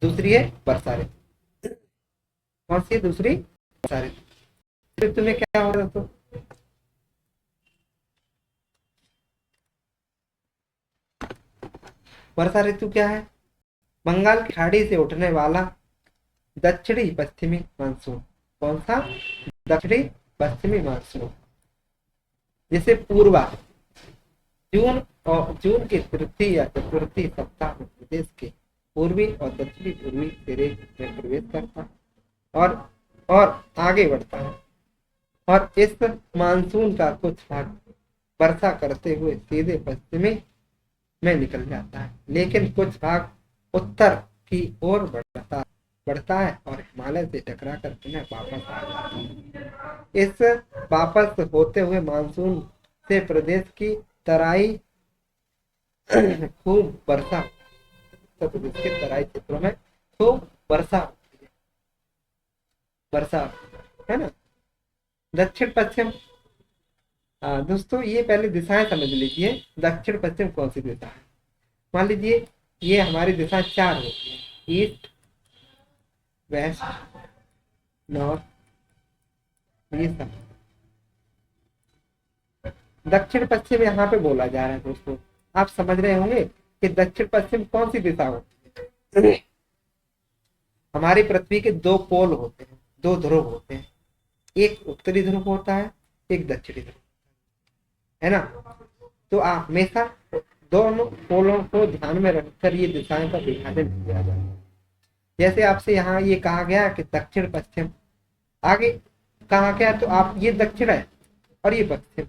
Speaker 1: दूसरी है वर्षा ऋतु। कौन सी है दूसरी? वर्षा ऋतु। ऋतु में क्या हो रहा है दोस्तों? वर्षा ऋतु क्या है? बंगाल की खाड़ी से उठने वाला दक्षिणी पश्चिमी मानसून। कौन सा? दक्षिणी पश्चिमी मानसून। जिसे पूर्वा जून के तृतीय या चतुर्थी सप्ताह में प्रदेश के पूर्वी और दक्षिणी पूर्वी सिरे में प्रवेश करता है और आगे बढ़ता है। और इस मानसून का कुछ भाग वर्षा करते हुए सीधे पश्चिमी में निकल जाता है, लेकिन कुछ भाग उत्तर की ओर बढ़ता है और हिमालय से टकरा कर पुनः वापस आ जाता है। इस वापस होते हुए मानसून से प्रदेश की तराई खूब वर्षा, तो प्रदेश के तराई क्षेत्रों में खूब वर्षा होती है, वर्षा, है ना। दक्षिण पश्चिम, दोस्तों ये पहले दिशाएं समझ लीजिए। दक्षिण पश्चिम कौन सी दिशा है? मान लीजिए ये हमारी दिशा 4 होती है, ईस्ट, वेस्ट, नॉर्थ, ये सब। दक्षिण पश्चिम यहाँ पे बोला जा रहा है दोस्तों। आप समझ रहे होंगे कि दक्षिण पश्चिम कौन सी दिशा होती है। हमारी पृथ्वी के 2 पोल होते हैं, 2 ध्रुव होते हैं। एक उत्तरी ध्रुव होता है, एक दक्षिणी ध्रुव, है ना। तो आप हमेशा दोनों पोलों को ध्यान में रखकर ये दिशाएं का विभाजन किया जाए। जैसे आपसे यहाँ ये कहा गया कि दक्षिण पश्चिम, आगे कहा गया तो आप ये दक्षिण है और ये पश्चिम।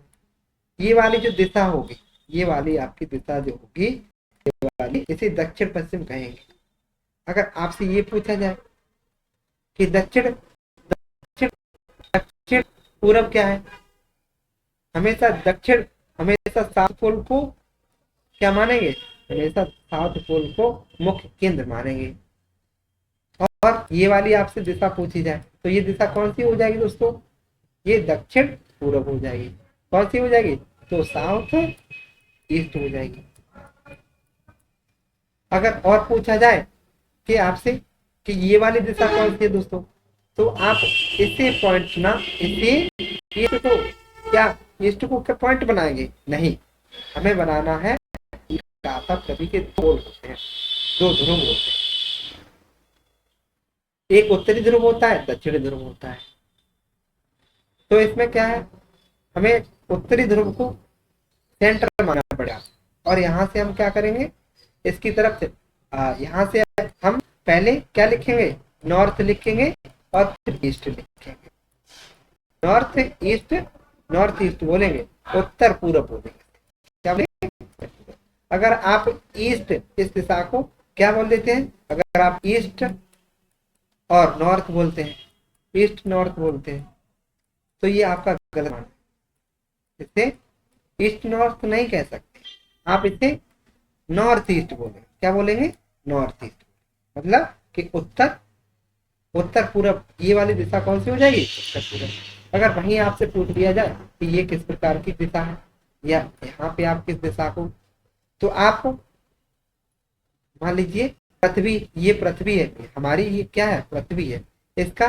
Speaker 1: ये वाली जो दिशा होगी, ये वाली आपकी दिशा जो होगी, ये वाली, इसे दक्षिण पश्चिम कहेंगे। अगर आपसे ये पूछा जाए कि दक्षिण दक्षिण दक्षिण पूरब क्या है, हमेशा दक्षिण, हमेशा साउथ पोल को क्या मानेंगे? हमेशा साउथ पोल को मुख्य केंद्र मानेंगे। और ये वाली आपसे दिशा पूछी जाए तो ये दिशा कौन सी हो जाएगी दोस्तों? ये दक्षिण पूरब हो जाएगी। कौन सी हो जाएगी? तो साउथ ईस्ट हो जाएगी। अगर और पूछा जाए कि आपसे कि ये वाली दिशा कौन सी है दोस्तों, तो आप इसे पॉइंट चुना, इसे ईस्ट को क्या, ईस्ट को क्या पॉइंट बनाएंगे? नहीं, हमें बनाना है पृथ्वी के 2 पोल होते हैं, 2 ध्रुव होते हैं। एक उत्तरी ध्रुव होता है, दक्षिणी ध्रुव होता है। तो इसमें क्या है, हमें उत्तरी ध्रुव को सेंटर मानना पड़ेगा। और यहाँ से हम क्या करेंगे, इसकी तरफ से यहाँ से हम पहले क्या लिखेंगे? नॉर्थ लिखेंगे और फिर ईस्ट लिखेंगे। नॉर्थ ईस्ट बोलेंगे, उत्तर पूरब बोलेंगे। क्या बोलेंगे? अगर आप ईस्ट, इस दिशा को क्या बोल देते हैं? अगर आप ईस्ट और नॉर्थ बोलते हैं, ईस्ट नॉर्थ बोलते हैं, तो ये आपका गलत मान है। इसे ईस्ट नॉर्थ नहीं कह सकते, आप इसे नॉर्थ ईस्ट बोलेंगे। क्या बोलेंगे? North east. मतलब कि उत्तर पूरब, ये वाली दिशा कौन सी हो जाएगी? उत्तर पूरब। अगर वहीं आपसे पूछ लिया जाए कि ये किस प्रकार की दिशा है, या यहाँ पे आप किस दिशा को, तो आप मान लीजिए पृथ्वी, ये पृथ्वी है हमारी, ये क्या है? पृथ्वी है। इसका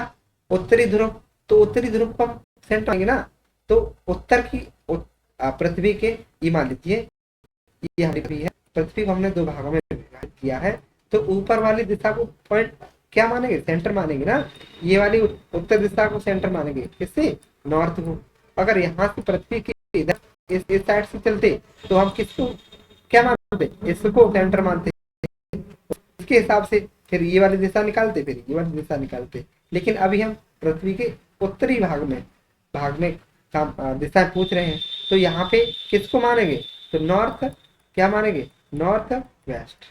Speaker 1: उत्तरी ध्रुव, तो उत्तरी ध्रुव को हम सेंटर आएंगे ना, तो उत्तर की पृथ्वी के, ये मान लीजिए ये हमारी पृथ्वी है, पृथ्वी को हमने 2 भागों में विभाजित किया है, तो ऊपर वाली दिशा को पॉइंट क्या मानेंगे? सेंटर मानेंगे ना। ये वाली उत्तर दिशा को सेंटर मानेंगे, किससे? नॉर्थ को। अगर यहाँ से पृथ्वी के इधर इस साइड से चलते तो हम किसको क्या मानते? इसको सेंटर मानते। इसके हिसाब से फिर ये वाली दिशा निकालते, फिर ये वाली दिशा निकालते। लेकिन अभी हम पृथ्वी के उत्तरी भाग में दिशा पूछ रहे हैं, तो यहाँ पे किसको मानेंगे? तो नॉर्थ क्या मानेंगे? North west.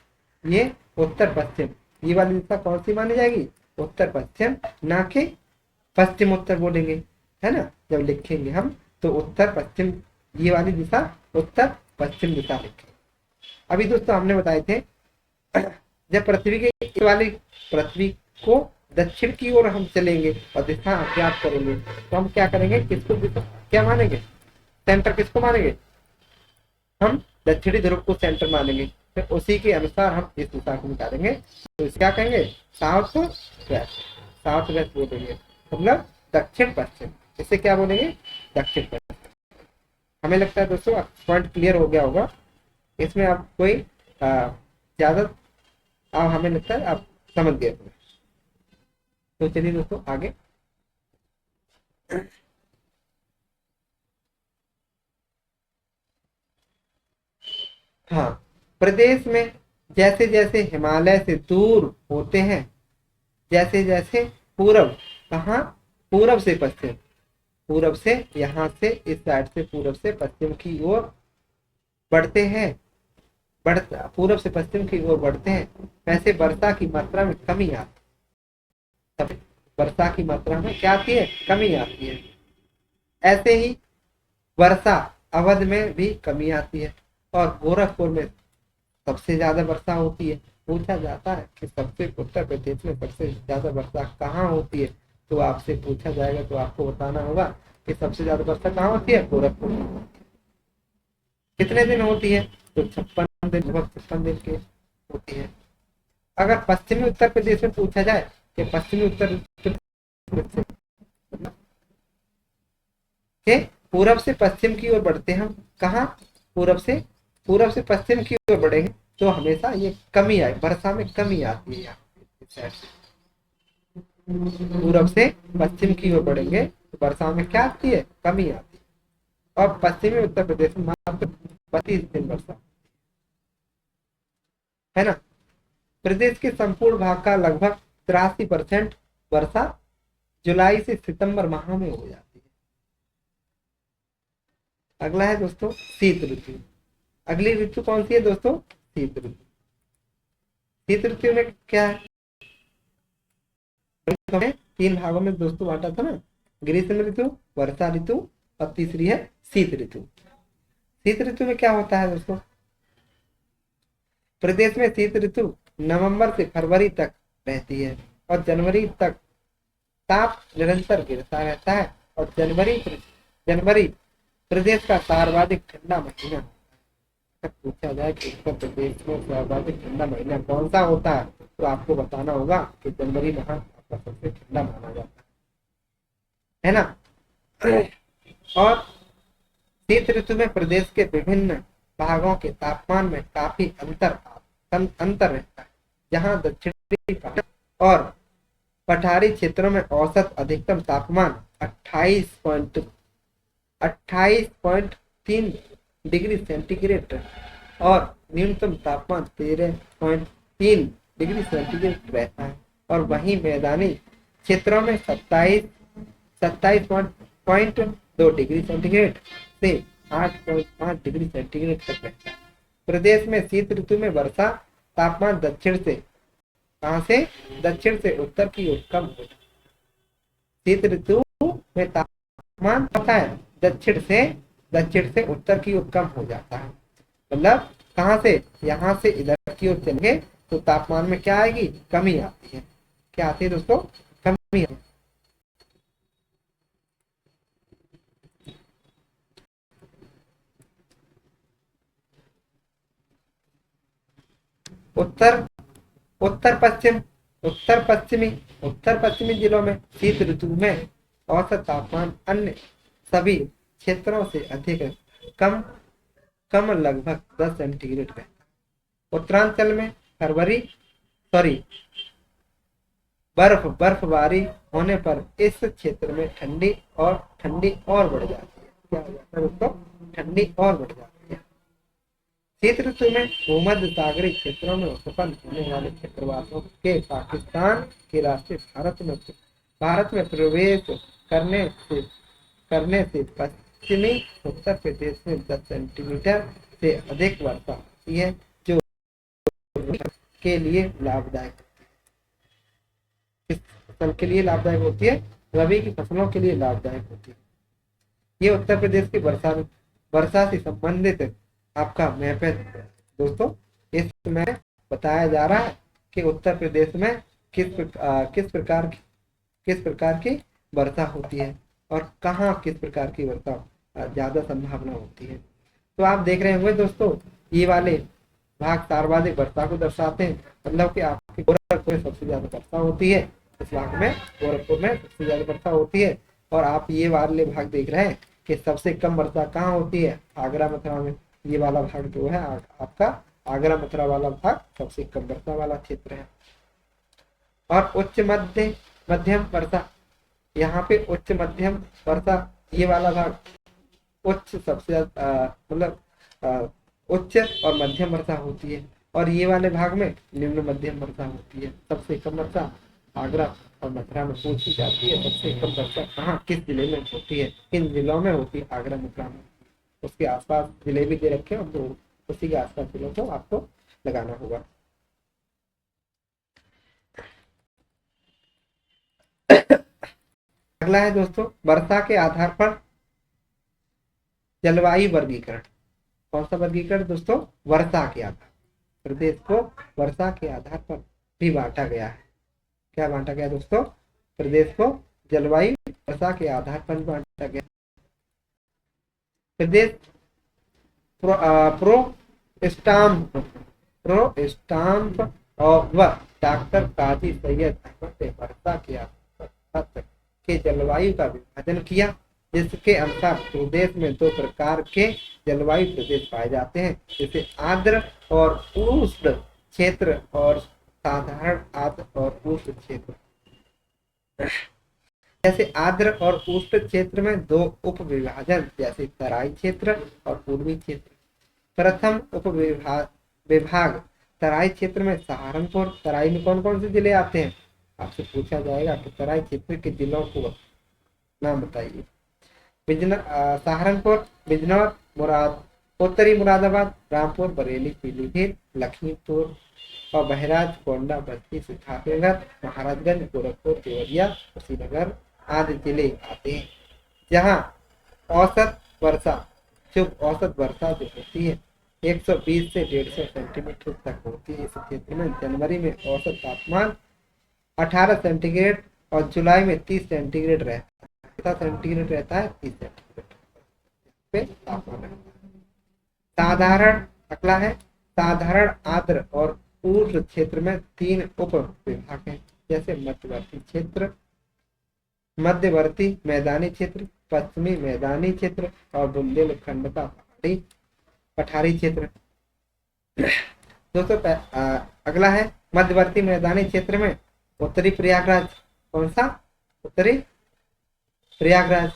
Speaker 1: ये उत्तर पश्चिम, ये वाली दिशा कौन सी मानी जाएगी? उत्तर पश्चिम, ना कि पश्चिम उत्तर बोलेंगे, है ना। जब लिखेंगे हम तो उत्तर पश्चिम, ये वाली दिशा उत्तर पश्चिम दिशा लिखेंगे। अभी दोस्तों हमने बताए थे जब पृथ्वी के ये वाली पृथ्वी को दक्षिण की ओर हम चलेंगे और दिशा ज्ञात करेंगे तो हम क्या करेंगे, किसको क्या मानेंगे, सेंटर किसको मानेंगे, हम दक्षिणी ध्रुव को सेंटर मानेंगे। फिर उसी के अनुसार हम इस दिशा को निकालेंगे तो इसे क्या कहेंगे, साउथ वेस्ट, साउथ वेस्ट बोलेंगे, मतलब दक्षिण पश्चिम। इसे क्या बोलेंगे, दक्षिण पश्चिम। हमें लगता है दोस्तों पॉइंट क्लियर हो गया होगा, इसमें आप कोई ज्यादा हमें लगता है आप समझ गए होंगे। तो चलिए दोस्तों आगे। हाँ, प्रदेश में जैसे जैसे हिमालय से दूर होते हैं, जैसे जैसे पूरब, कहाँ, पूरब से पश्चिम, पूरब से यहाँ से इस साइड से पूरब से पश्चिम की ओर बढ़ते हैं, बढ़ता पूरब से पश्चिम की ओर बढ़ते हैं, वैसे वर्षा की मात्रा में कमी आती है, वर्षा की मात्रा में क्या आती है, कमी आती है। ऐसे ही वर्षा अवध में भी कमी आती है और गोरखपुर में सबसे ज्यादा वर्षा होती है। पूछा जाता है कि सबसे उत्तर प्रदेश में सबसे ज्यादा वर्षा कहाँ होती है, तो आपसे पूछा जाएगा तो आपको बताना होगा कि सबसे ज्यादा वर्षा कहाँ होती है, गोरखपुर में। कितने दिन होती है, तो 56 दिन, लगभग 56 दिन की होती है। अगर पश्चिमी उत्तर प्रदेश में पूछा जाए कि पश्चिमी उत्तर के पूरब से पश्चिम की ओर बढ़ते हैं हम, कहाँ, पूरब से पश्चिम की ओर बढ़ेंगे तो हमेशा ये कमी आए, वर्षा में कमी आती है। यहाँ पूरब से पश्चिम की ओर बढ़ेंगे तो वर्षा में क्या आती है, कमी आती है। और पश्चिमी उत्तर प्रदेश में मात्र 32 दिन वर्षा, है ना। प्रदेश के संपूर्ण भाग का लगभग 83% वर्षा जुलाई से सितंबर माह में हो जाती है। अगला है दोस्तों शीत ऋतु। अगली ऋतु कौन सी है दोस्तों, शीत ऋतु। शीत ऋतु में क्या है, हमें 3 भागों में दोस्तों बांटा था ना, ग्रीष्म ऋतु, वर्षा ऋतु और तीसरी है शीत ऋतु। शीत ऋतु में क्या होता है दोस्तों, प्रदेश में शीत ऋतु नवंबर से फरवरी तक रहती है और जनवरी तक ताप निरंतर गिरता रहता है। और जनवरी प्रदेश का सर्वाधिक ठंडा महीना। पूछा जाए कि उत्तर प्रदेश में सर्वाधिक ठंडा महीना कौन सा होता है तो आपको बताना होगा कि जनवरी माह आपका सबसे ठंडा माना जाता है ना। और शीत ऋतु में प्रदेश के विभिन्न भागों के तापमान में काफी अंतर रहता है। जहां दक्षिणी और पठारी क्षेत्रों में औसत अधिकतम तापमान 28.3 डिग्री सेंटीग्रेड और न्यूनतम तापमान 13.3 डिग्री सेंटीग्रेड रहता है। और वहीं मैदानी क्षेत्रों में 27.2 डिग्री सेंटीग्रेड से 8.5 डिग्री सेंटीग्रेड तक रहता है। प्रदेश में शीत ऋतु में वर्षा तापमान दक्षिण से, कहां से, दक्षिण से उत्तर की ओर कम हो जाता है। शीत ऋतु में तापमान होता है दक्षिण से उत्तर की ओर कम हो जाता है। मतलब कहां से, यहां से इधर की ओर चलेंगे तो तापमान में क्या आएगी, कमी आती है। क्या आती है दोस्तों, कमी आती है। उत्तर पश्चिमी जिलों में शीत ऋतु में औसत तापमान अन्य सभी क्षेत्रों से अधिक है, कम लगभग 10 सेंटीग्रेड है। उत्तरांचल में बर्फबारी होने पर इस क्षेत्र में ठंडी और बढ़ जाती है। क्या हो जाता है दोस्तों, ठंडी और बढ़ जाती है। शीत ऋतु में भूमध्य सागरीय क्षेत्रों में उत्पन्न होने वाले चक्रवातों के पाकिस्तान के रास्ते भारत में प्रवेश करने से पश्चिमी उत्तर प्रदेश में 10 सेंटीमीटर से अधिक वर्षा होती है, जो के लिए लाभदायक होती है। किस फसल के लिए लाभदायक होती है? रबी की फसलों के लिए लाभदायक होती है। ये उत्तर प्रदेश की वर्षा से संबंधित आपका मैप है दोस्तों। इसमें बताया जा रहा है कि उत्तर प्रदेश में किस प्रकार की वर्षा होती है और कहाँ किस प्रकार की वर्षा ज्यादा संभावना होती है। तो आप देख रहे होंगे दोस्तों, ये वाले भाग सार्वधिक वर्षा को दर्शाते हैं, मतलब कि आपके गोरखपुर में सबसे ज्यादा वर्षा होती है। इस भाग में गोरखपुर में सबसे ज्यादा वर्षा होती है। और आप ये वाले भाग देख रहे हैं कि सबसे कम वर्षा कहाँ होती है? आगरा मथुरा में। ये वाला भाग जो है आपका आगरा मथुरा वाला भाग सबसे कम वर्षा वाला क्षेत्र है। और उच्च मध्यम वर्षा, यहाँ पे उच्च मध्यम वर्षा, ये वाला भाग उच्च सबसे मतलब उच्च और मध्यम वर्षा होती है। और ये वाले भाग में निम्न मध्यम वर्षा होती है। सबसे कम वर्षा आगरा और मथुरा में पूछी जाती है। सबसे कम वर्षा कहाँ किस जिले में होती है? किन जिलों में होती है? आगरा मथुरा में। उसके आसपास जिले भी दे रखे हैं, तो उसी के आसपास जिलों को आपको लगाना होगा। अगला है दोस्तों, वर्षा के आधार पर जलवायु वर्गीकरण। कौन सा वर्गीकरण दोस्तों? वर्षा के आधार। प्रदेश को वर्षा के आधार पर भी बांटा गया है। क्या बांटा गया दोस्तों? प्रदेश को जलवायु वर्षा के आधार पर बांटा गया। प्रदेश प्रो स्टाम्प और डॉक्टर काजी सैयद अहमद ने वर्षा के आधार के जलवायु का विभाजन किया, जिसके अनुसार प्रदेश में दो प्रकार के जलवायु प्रदेश पाए जाते हैं, जैसे आर्द्र और उष्ण क्षेत्र और साधारण आर्द्र और उष्ण क्षेत्र। जैसे आर्द्र और उष्ण क्षेत्र में दो उप विभाजन, जैसे तराई क्षेत्र और पूर्वी क्षेत्र। प्रथम उप विभाग तराई क्षेत्र में सहारनपुर। तराई में कौन कौन से जिले आते हैं? आपसे पूछा जाएगा कि तराई क्षेत्र के जिलों को नाम बताइए। सहारनपुर, बिजनौर, उत्तरी मुरादाबाद, रामपुर, बरेली, पीलीभीत, लखीमपुर और बहराज, गोंडा, बस्ती, सिद्धार्थनगर, महाराजगंज, गोरखपुर, देवरिया, कुशीनगर आदि जिले आते हैं। जहाँ औसत वर्षा जो होती है 120 से 150 सेंटीमीटर तक होती है। इस क्षेत्र में जनवरी में औसत तापमान 18 सेंटीग्रेड और जुलाई में 30 सेंटीग्रेड रहता है। कितना सेंटीग्रेड रहता है? 30 सेंटीग्रेड पे तापमान रहता है। साधारण, अगला है साधारण, आर्द्र और उष्ण क्षेत्र में 3 उप विभाग हैं, जैसे मध्यवर्ती मैदानी क्षेत्र, पश्चिमी मैदानी क्षेत्र और बुंदेलखंड का पठारी क्षेत्र। दोस्तों अगला है मध्यवर्ती मैदानी क्षेत्र में उत्तरी प्रयागराज। कौन सा? उत्तरी प्रयागराज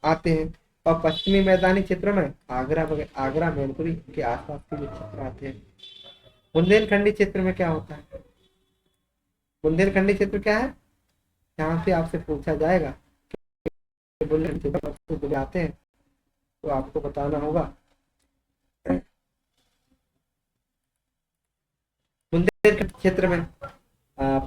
Speaker 1: आते हैं। और पश्चिमी मैदानी क्षेत्रों में आगरा मैनपुरी के आसपास के जो क्षेत्र आते हैं। बुंदेलखंडी क्षेत्र में क्या होता है? बुंदेलखंडी क्षेत्र क्या है? यहाँ से आपसे पूछा जाएगा बुंदेलखंडी क्षेत्र आते हैं, तो आपको बताना होगा। बुंदेलखंड क्षेत्र में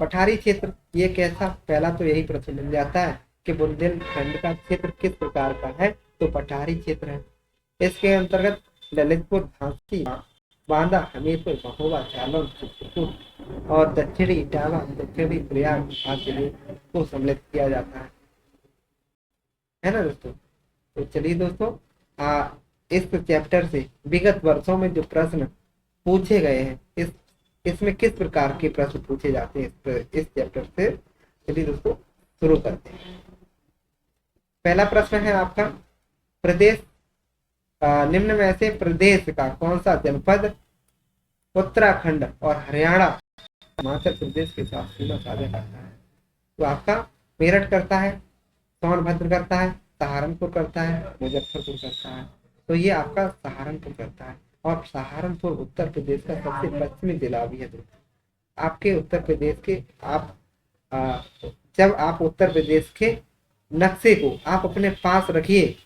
Speaker 1: पठारी क्षेत्र, ये कैसा? पहला तो यही प्रश्न मिल जाता है कि बुंदेलखंड का क्षेत्र किस प्रकार का है, तो पठारी क्षेत्र है। इसके अंतर्गत ललितपुर, झांसी, बांदा, हमीरपुर, महोबा, जालौन, चित्रकूट और दक्षिणी इटावा, दक्षिणी प्रयाग आदि जिले को सम्मिलित किया जाता है ना दोस्तों। तो चलिए दोस्तों, इस चैप्टर से विगत वर्षों में जो प्रश्न पूछे गए हैं, इसमें किस प्रकार के प्रश्न पूछे जाते हैं इस चैप्टर से, चलिए दोस्तों शुरू करते हैं। पहला प्रश्न है आपका, प्रदेश निम्न में से प्रदेश का कौन सा जनपद उत्तराखंड और हरियाणा हिमाचल प्रदेश के साथ सीमा साझा करता है? तो आपका मेरठ करता है, सोनभद्र करता है, सहारनपुर करता है, मुजफ्फरपुर करता है। तो ये आपका सहारनपुर करता है। और सहारनपुर उत्तर प्रदेश का सबसे पश्चिमी जिला भी है दोस्तों। आपके उत्तर प्रदेश के जब आप उत्तर प्रदेश के नक्शे को आप अपने पास रखिए,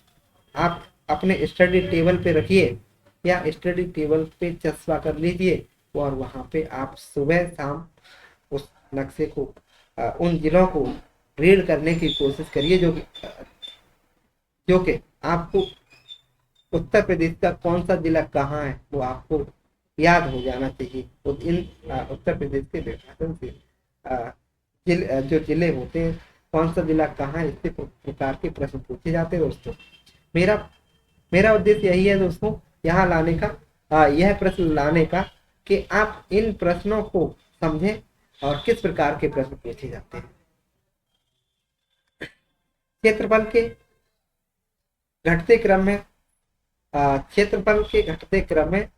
Speaker 1: आप अपने स्टडी टेबल पे रखिए या स्टडी टेबल पे चस्पा कर लीजिए, और वहाँ पे आप सुबह शाम उस नक्शे को उन जिलों को रीड करने की कोशिश करिए, जो कि आपको उत्तर प्रदेश का कौन सा जिला कहाँ है वो आपको याद हो जाना चाहिए। तो इन उत्तर प्रदेश के विभाजन से जो जिले होते हैं, कौन सा जिला कहाँ है, इस प्रकार के प्रश्न पूछे जाते हैं दोस्तों। मेरा मेरा उद्देश्य यही है दोस्तों, यहाँ लाने का यह प्रश्न लाने का कि आप इन प्रश्नों को समझें और किस प्रकार के प्रश्न पूछे जाते हैं। क्षेत्रफल के घटते क्रम में क्षेत्रफल के घटते क्रम में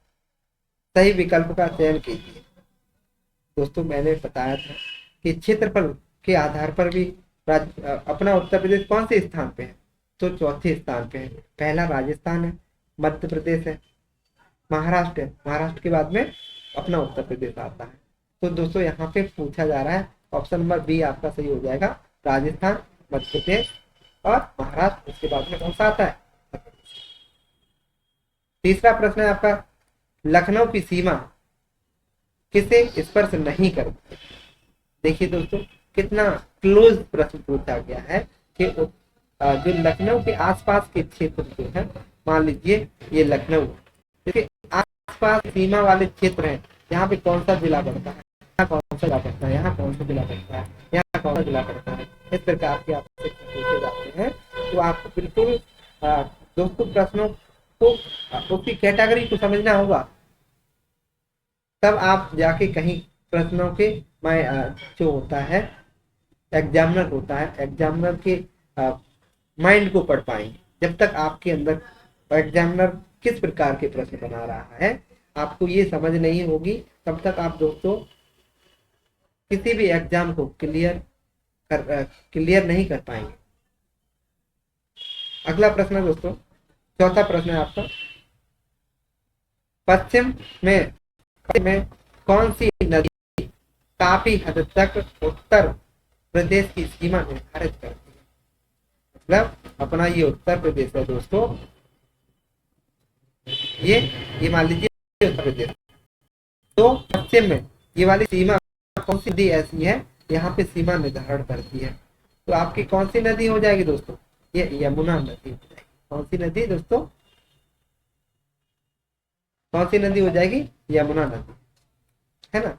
Speaker 1: सही विकल्प का चयन कीजिए। दोस्तों मैंने बताया था कि क्षेत्रफल के आधार पर भी अपना उत्तर प्रदेश कौन से स्थान पे है, तो चौथे स्थान पे है। पहला राजस्थान है, मध्य प्रदेश है, महाराष्ट्र है, महाराष्ट्र के बाद में अपना उत्तर प्रदेश आता है। तो दोस्तों यहाँ पे पूछा जा रहा है, ऑप्शन नंबर बी आपका सही हो जाएगा, राजस्थान, मध्य प्रदेश और महाराष्ट्र, उसके बाद में कौन सा आता है। तीसरा प्रश्न है आपका, लखनऊ की सीमा किसे स्पर्श नहीं करती। देखिए दोस्तों कितना क्लोज प्रश्न पूछा गया है कि जो लखनऊ के आसपास के क्षेत्र जो है, मान लीजिए ये लखनऊ, देखिए आसपास सीमा वाले क्षेत्र हैं, यहाँ पे कौन सा जिला पड़ता है, यहाँ कौन सा जिला पड़ता है, यहाँ कौन सा जिला पड़ता है, यहाँ कौन सा जिला पड़ता है, इस प्रकार के आपसे पूछे जाते हैं। तो आपको बिल्कुल दोस्तों प्रश्नों को उसकी कैटेगरी को समझना होगा, तब आप जाके कहीं प्रश्नों के जो होता है एग्जामिनर होता है, एग्जामिनर के माइंड को पढ़ पाएंगे। जब तक आपके अंदर एग्जामिनर किस प्रकार के प्रश्न बना रहा है आपको ये समझ नहीं होगी, तब तक आप दोस्तों किसी भी एग्जाम को क्लियर नहीं कर पाएंगे। अगला प्रश्न है दोस्तों, चौथा प्रश्न है आपका, पश्चिम में कौन सी नदी काफी हद तक उत्तर प्रदेश की सीमा निर्धारित करती है। मतलब अपना ये उत्तर प्रदेश है दोस्तों, ये मान लीजिए उत्तर प्रदेश, तो पश्चिम में ये वाली सीमा कौन सी नदी ऐसी है यहाँ पे सीमा निर्धारण करती है। तो आपकी कौन सी नदी हो जाएगी दोस्तों, ये यमुना नदी हो जाएगी। कौन सी नदी दोस्तों, कौन सी नदी हो जाएगी, यमुना नदी, है ना।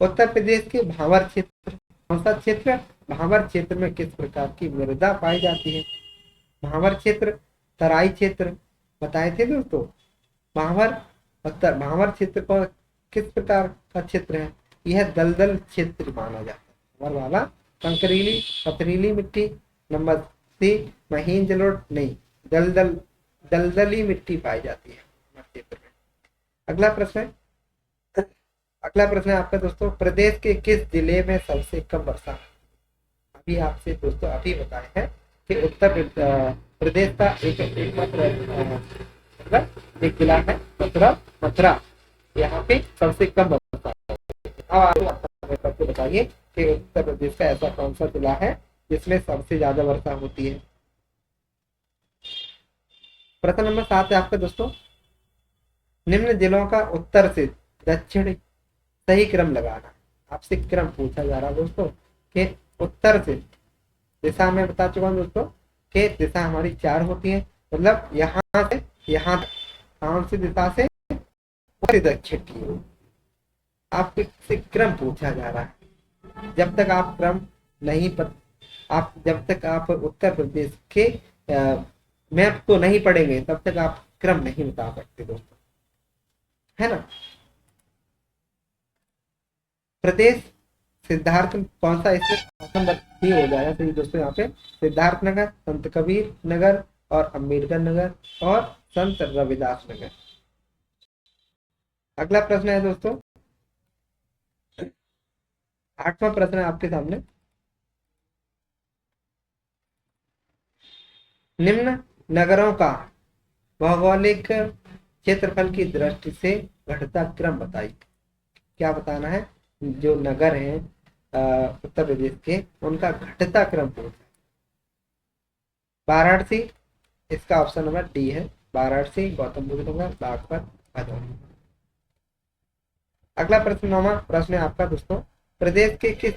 Speaker 1: उत्तर प्रदेश के भावर क्षेत्र, कौन सा क्षेत्र, भावर क्षेत्र में किस प्रकार की मृदा पाई जाती है। भावर क्षेत्र तराई क्षेत्र बताए थे दोस्तों। भावर क्षेत्र को किस प्रकार का क्षेत्र है, यह दलदल क्षेत्र माना जाता है। भावर वाला कंकरीली पथरीली मिट्टी, नंबर सी महीन जलोढ़ नहीं, दलदली मिट्टी पाई जाती है क्षेत्र में। अगला प्रश्न है आपका दोस्तों, प्रदेश के किस जिले में सबसे कम वर्षा। अभी आपसे दोस्तों अभी बताए हैं कि उत्तर प्रदेश का एक जिला है मथुरा, यहाँ पे सबसे कम वर्षा है। अब आप बताइए कि उत्तर प्रदेश का ऐसा कौन सा जिला है जिसमें सबसे ज्यादा वर्षा होती है। प्रश्न नंबर 7 है आपका दोस्तों, निम्न जिलों का उत्तर से दक्षिण सही क्रम लगाना। आपसे क्रम पूछा जा रहा है दोस्तों कि उत्तर से दिशा में बता चुका हूं दोस्तों कि दिशा हमारी 4 होती है, मतलब यहाँ से यहाँ तक, कौन सी दिशा से दक्षिण की। आपसे क्रम पूछा जा रहा है। जब तक आप क्रम नहीं जब तक आप उत्तर प्रदेश के मैप को नहीं पढ़ेंगे तब तक आप क्रम नहीं बता सकते दोस्तों, है ना। प्रदेश सिद्धार्थ कौन सा, इसमें ही हो जाएगा सही दोस्तों। यहाँ पे सिद्धार्थ नगर, संत कबीर नगर और अम्बेडकर नगर और संत रविदास नगर। अगला प्रश्न है दोस्तों, 8वां प्रश्न है आपके सामने, निम्न नगरों का भौगोलिक क्षेत्रफल की दृष्टि से घटता क्रम बताइए। क्या बताना है, जो नगर हैं उत्तर प्रदेश के उनका घटता क्रम पूछा है। वाराणसी, इसका ऑप्शन नंबर डी है, वाराणसी, गौतम बुद्ध नगर, बागपत, भदोही। अगला प्रश्न, 9वां प्रश्न है आपका दोस्तों, प्रदेश के किस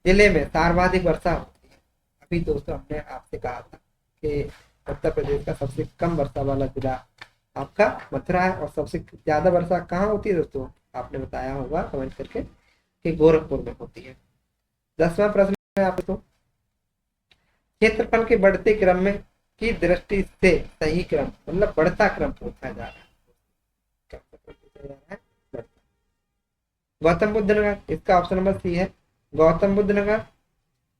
Speaker 1: जिले में सर्वाधिक वर्षा होती है? अभी दोस्तों हमने आपसे कहा था कि उत्तर प्रदेश का सबसे कम वर्षा वाला जिला आपका मथुरा है, और सबसे ज्यादा वर्षा कहाँ होती है दोस्तों? आपने बताया होगा कमेंट करके कि गोरखपुर में होती है। 10वां प्रश्न है आपको, क्षेत्रफल के बढ़ते क्रम में की दृष्टि से सही क्रम, मतलब बढ़ता क्रम पूछा जा रहा है। गौतम बुद्ध नगर, इसका ऑप्शन नंबर सी है। गौतम बुद्ध नगर,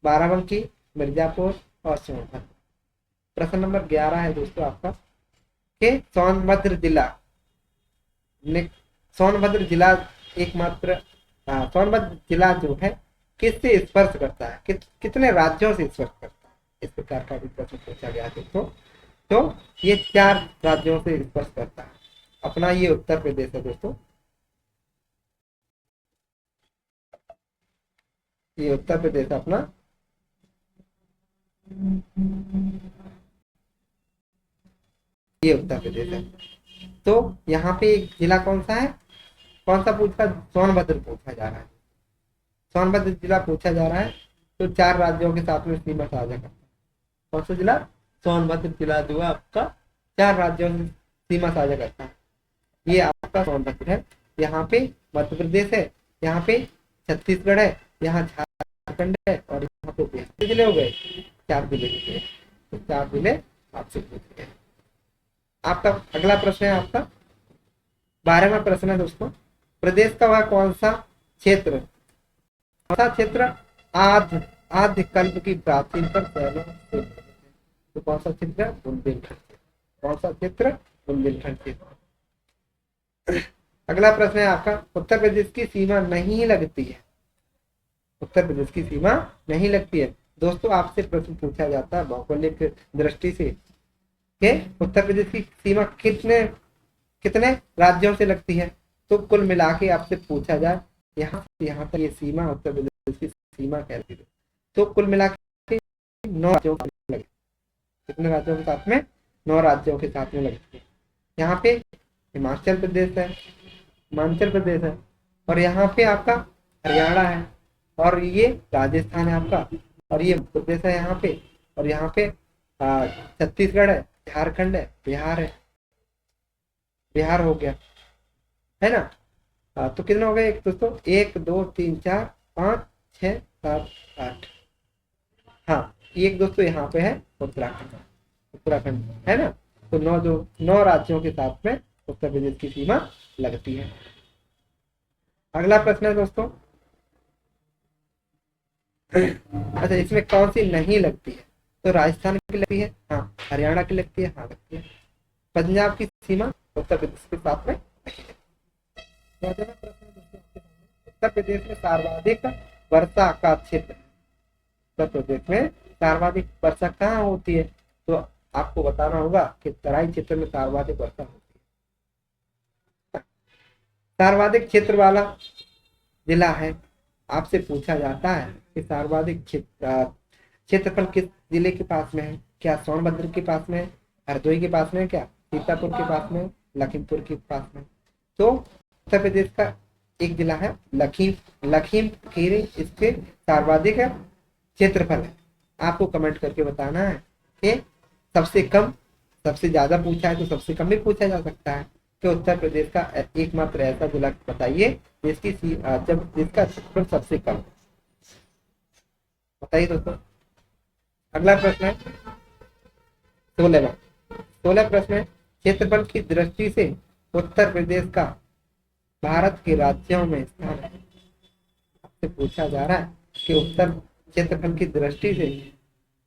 Speaker 1: बाराबंकी, मिर्जापुर और सोनभद्र। प्रश्न नंबर 11 है दोस्तों आपका कि सोनभद्र जिला एकमात्र सोनभद्र जिला जो है किससे स्पर्श करता है, कितने राज्यों से स्पर्श करता है? इस प्रकार का भी प्रश्न पूछा गया दोस्तों। तो ये 4 राज्यों से स्पर्श करता है। अपना ये उत्तर प्रदेश है दोस्तों, ये उत्तर प्रदेश अपना। ये उत्तर प्रदेश है। तो यहाँ पे एक जिला कौन सा है, कौन सा पूछा? सोनभद्र पूछा जा रहा है। सोनभद्र जिला पूछा जा रहा है। तो 4 राज्यों के साथ में सीमा साझा करता है। कौन सा जिला? सोनभद्र जिला जो है आपका 4 राज्यों से सीमा साझा करता है। ये आपका सोनभद्र है। यहाँ पे मध्य प्रदेश है, यहाँ पे छत्तीसगढ़ है, यहाँ झारखंड है, और यहाँ पे बिहार। जिले हो गए 4 जिले हो गए। तो 4 जिले आपसे पूछे गए। आपका अगला प्रश्न है आपका 12वां प्रश्न है दोस्तों, प्रदेश का वह कौन सा क्षेत्र आद्य कल्प की प्राचीन पर शैलों से, तो कौन सा क्षेत्र है? बुंदेलखंड। कौन सा क्षेत्र? बुंदेलखंड क्षेत्र। अगला प्रश्न है आपका, उत्तर प्रदेश की सीमा नहीं लगती है। उत्तर प्रदेश की सीमा नहीं लगती है। दोस्तों आपसे प्रश्न पूछा जाता है भौगोलिक दृष्टि से कि उत्तर प्रदेश की सीमा कितने राज्यों से लगती है। तो कुल मिला के आपसे पूछा जाए यहाँ तक ये सीमा उत्तर प्रदेश की सीमा कहती है। तो कुल मिला के 9 राज्यों के लगती है। कितने राज्यों के साथ में? 9 राज्यों के साथ में लगती है। यहाँ पे हिमाचल प्रदेश है, और यहाँ पे आपका हरियाणा है, और ये राजस्थान है आपका, और ये मध्य प्रदेश है यहाँ पे, और यहाँ पे छत्तीसगढ़ है, झारखंड है, बिहार हो गया, है ना। तो कितने हो गए दोस्तों? 1 2 3 4 5 6 7 8। हाँ, एक दोस्तों यहाँ पे है उत्तराखंड है ना। तो 9 राज्यों के साथ में उत्तर प्रदेश की सीमा लगती है। अगला प्रश्न है दोस्तों, अच्छा इसमें कौन सी नहीं लगती है? तो राजस्थान की लगती है, हाँ। हरियाणा की लगती है, हाँ लगती है। पंजाब की सीमा उत्तर प्रदेश के साथ में नहीं लगती। उत्तर प्रदेश में सर्वाधिक वर्षा का क्षेत्र, उत्तर प्रदेश में सर्वाधिक वर्षा कहाँ होती है? तो आपको बताना होगा कि तराई क्षेत्र में सर्वाधिक वर्षा होती है। सर्वाधिक क्षेत्र वाला जिला है। आपसे पूछा जाता है कि सर्वाधिक क्षेत्रफल किस जिले के पास में है? क्या सोनभद्र के पास में है, हरदोई के पास में है, क्या सीतापुर के पास में, लखीमपुर के पास में? तो उत्तर प्रदेश का एक जिला है लखीमपुर, इसके सर्वाधिक क्षेत्रफल है। आपको कमेंट करके बताना है कि सबसे कम, सबसे ज्यादा पूछा है तो सबसे कम भी पूछा जा सकता है कि उत्तर प्रदेश का एकमात्र ऐसा जिला बताइए जिसका क्षेत्रफल सबसे कम, बताइए दोस्तों। अगला प्रश्न है 16वां प्रश्न है, क्षेत्रफल की दृष्टि से उत्तर प्रदेश का भारत के राज्यों में स्थान है। आपसे पूछा जा रहा है कि उत्तर क्षेत्रफल की दृष्टि से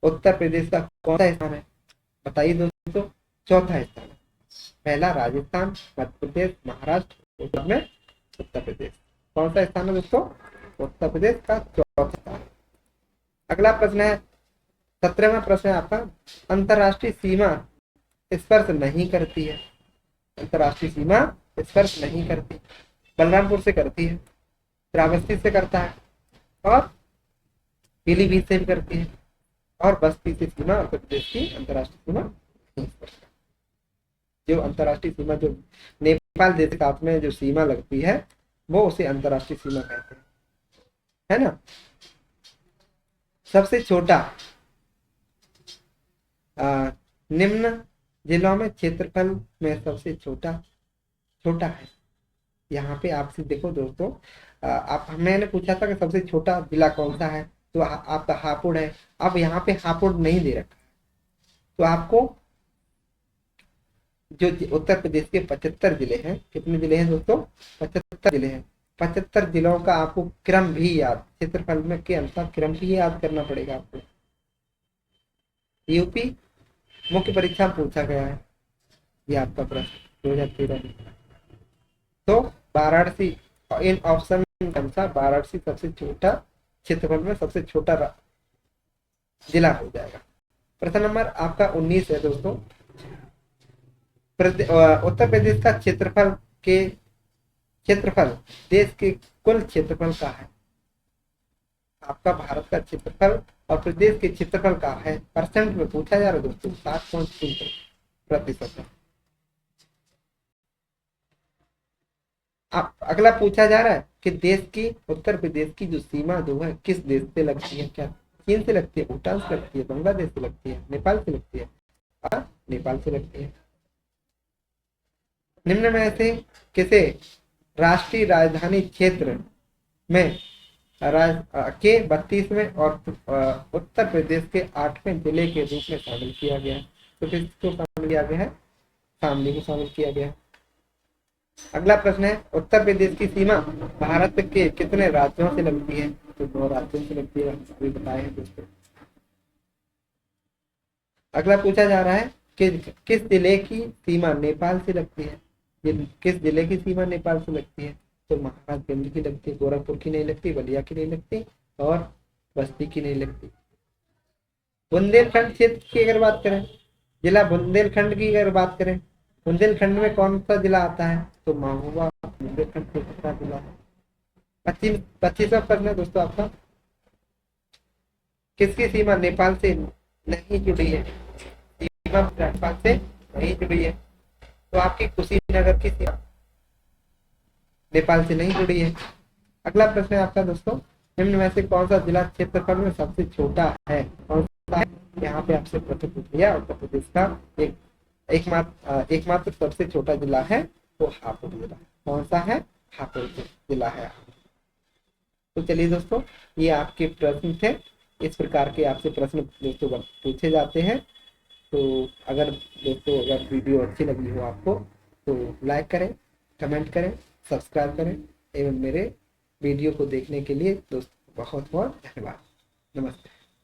Speaker 1: उत्तर प्रदेश का कौन सा स्थान है? बताइए दोस्तों। चौथा स्थान है। पहला राजस्थान, मध्य प्रदेश, महाराष्ट्र, उत्तर में उत्तर प्रदेश। कौन सा स्थान है दोस्तों? उत्तर प्रदेश का चौथा स्थान। अगला प्रश्न है 17वां प्रश्न है आपका, अंतरराष्ट्रीय सीमा स्पर्श नहीं करती है। अंतरराष्ट्रीय सीमा स्पर्श नहीं करती। बलरामपुर से करती है, श्रावस्ती से करता है, और पीलीभीत से भी करती है, और बस्ती से सीमा उत्तर प्रदेश की अंतरराष्ट्रीय सीमा नहीं स्पर्श करती। जो अंतरराष्ट्रीय सीमा जो नेपाल देश के साथ में जो सीमा लगती है वो उसे अंतर्राष्ट्रीय सीमा कहते हैं, है ना। सबसे छोटा निम्न जिलों में क्षेत्रफल में सबसे छोटा छोटा है। यहाँ पे आपसे देखो दोस्तों, आप मैंने पूछा था कि सबसे छोटा जिला कौन सा है, तो आपका हापुड़ है। अब यहाँ पे हापुड़ नहीं दे रखा, तो आपको जो उत्तर प्रदेश के 75 जिले हैं, कितने जिले हैं दोस्तों, 75 जिले हैं, 75 जिलों का आपको क्रम भी याद, क्षेत्रफल में के अनुसार क्रम भी याद करना पड़ेगा आपको। यूपी मुख्य परीक्षा में पूछा गया है, ये आपका प्रश्न 2013 में। तो वाराणसी, इन ऑप्शन के अनुसार वाराणसी सबसे छोटा क्षेत्रफल में सबसे छोटा जिला हो जाएगा। प्रश्न नंबर आपका 19 है दोस्तों। उत्तर प्रदेश का क्षेत्रफल देश के कुल क्षेत्रफल का है। आपका भारत का क्षेत्रफल और प्रदेश के क्षेत्रफल का है, परसेंट में पूछा जा रहा है दोस्तों, 7.3% है। अगला पूछा जा रहा है कि देश की, उत्तर प्रदेश की जो सीमा जो है किस देश से लगती है, क्या चीन से लगती है, भूटान से लगती है, बांग्लादेश से लगती है, नेपाल से लगती है, नेपाल से लगती है। निम्न में से किसे राष्ट्रीय राजधानी क्षेत्र में के 32वें और उत्तर प्रदेश के 8वें जिले के रूप में शामिल किया गया है? तो किसको शामिल किया गया है, शामली को शामिल किया गया है। अगला प्रश्न है, उत्तर प्रदेश की सीमा भारत के कितने राज्यों से लगती है, तो 2 राज्यों से लगती है, अभी बताए हैं दोस्तों। अगला पूछा जा रहा है कि किस जिले की सीमा नेपाल से लगती है, ये किस जिले की सीमा नेपाल से लगती है, तो महाराजगंज की लगती है, गोरखपुर की नहीं लगती, बलिया की नहीं लगती और बस्ती की नहीं लगती। बुंदेलखंड क्षेत्र की अगर बात करें, जिला बुंदेलखंड की अगर बात करें, बुंदेलखंड में कौन सा जिला आता है, तो महोबा बुंदेलखंड क्षेत्र का जिला है। 25वां प्रश्न है दोस्तों आपका, किसकी सीमा नेपाल से नहीं जुड़ी है, सीमा नेपाल से नहीं जुड़ी है, तो आपकी कुशीनगर की सीमा नेपाल से नहीं जुड़ी है। अगला प्रश्न है आपका दोस्तों, निम्न में से कौन सा जिला क्षेत्रफल में सबसे छोटा है, कौन सा है, यहाँ पे आपसे प्रश्न पूछ लिया। उत्तर प्रदेश का एकमात्र सबसे छोटा जिला है वो हापुड़ जिला। कौन सा है, हापुड़ जिला है। तो चलिए दोस्तों, ये आपके प्रश्न थे। इस प्रकार के आपसे प्रश्न दोस्तों पूछे जाते हैं। तो अगर दोस्तों अगर वीडियो अच्छी लगी हो आपको तो लाइक करें, कमेंट करें, सब्सक्राइब करें एवं मेरे वीडियो को देखने के लिए दोस्तों बहुत बहुत धन्यवाद। नमस्ते।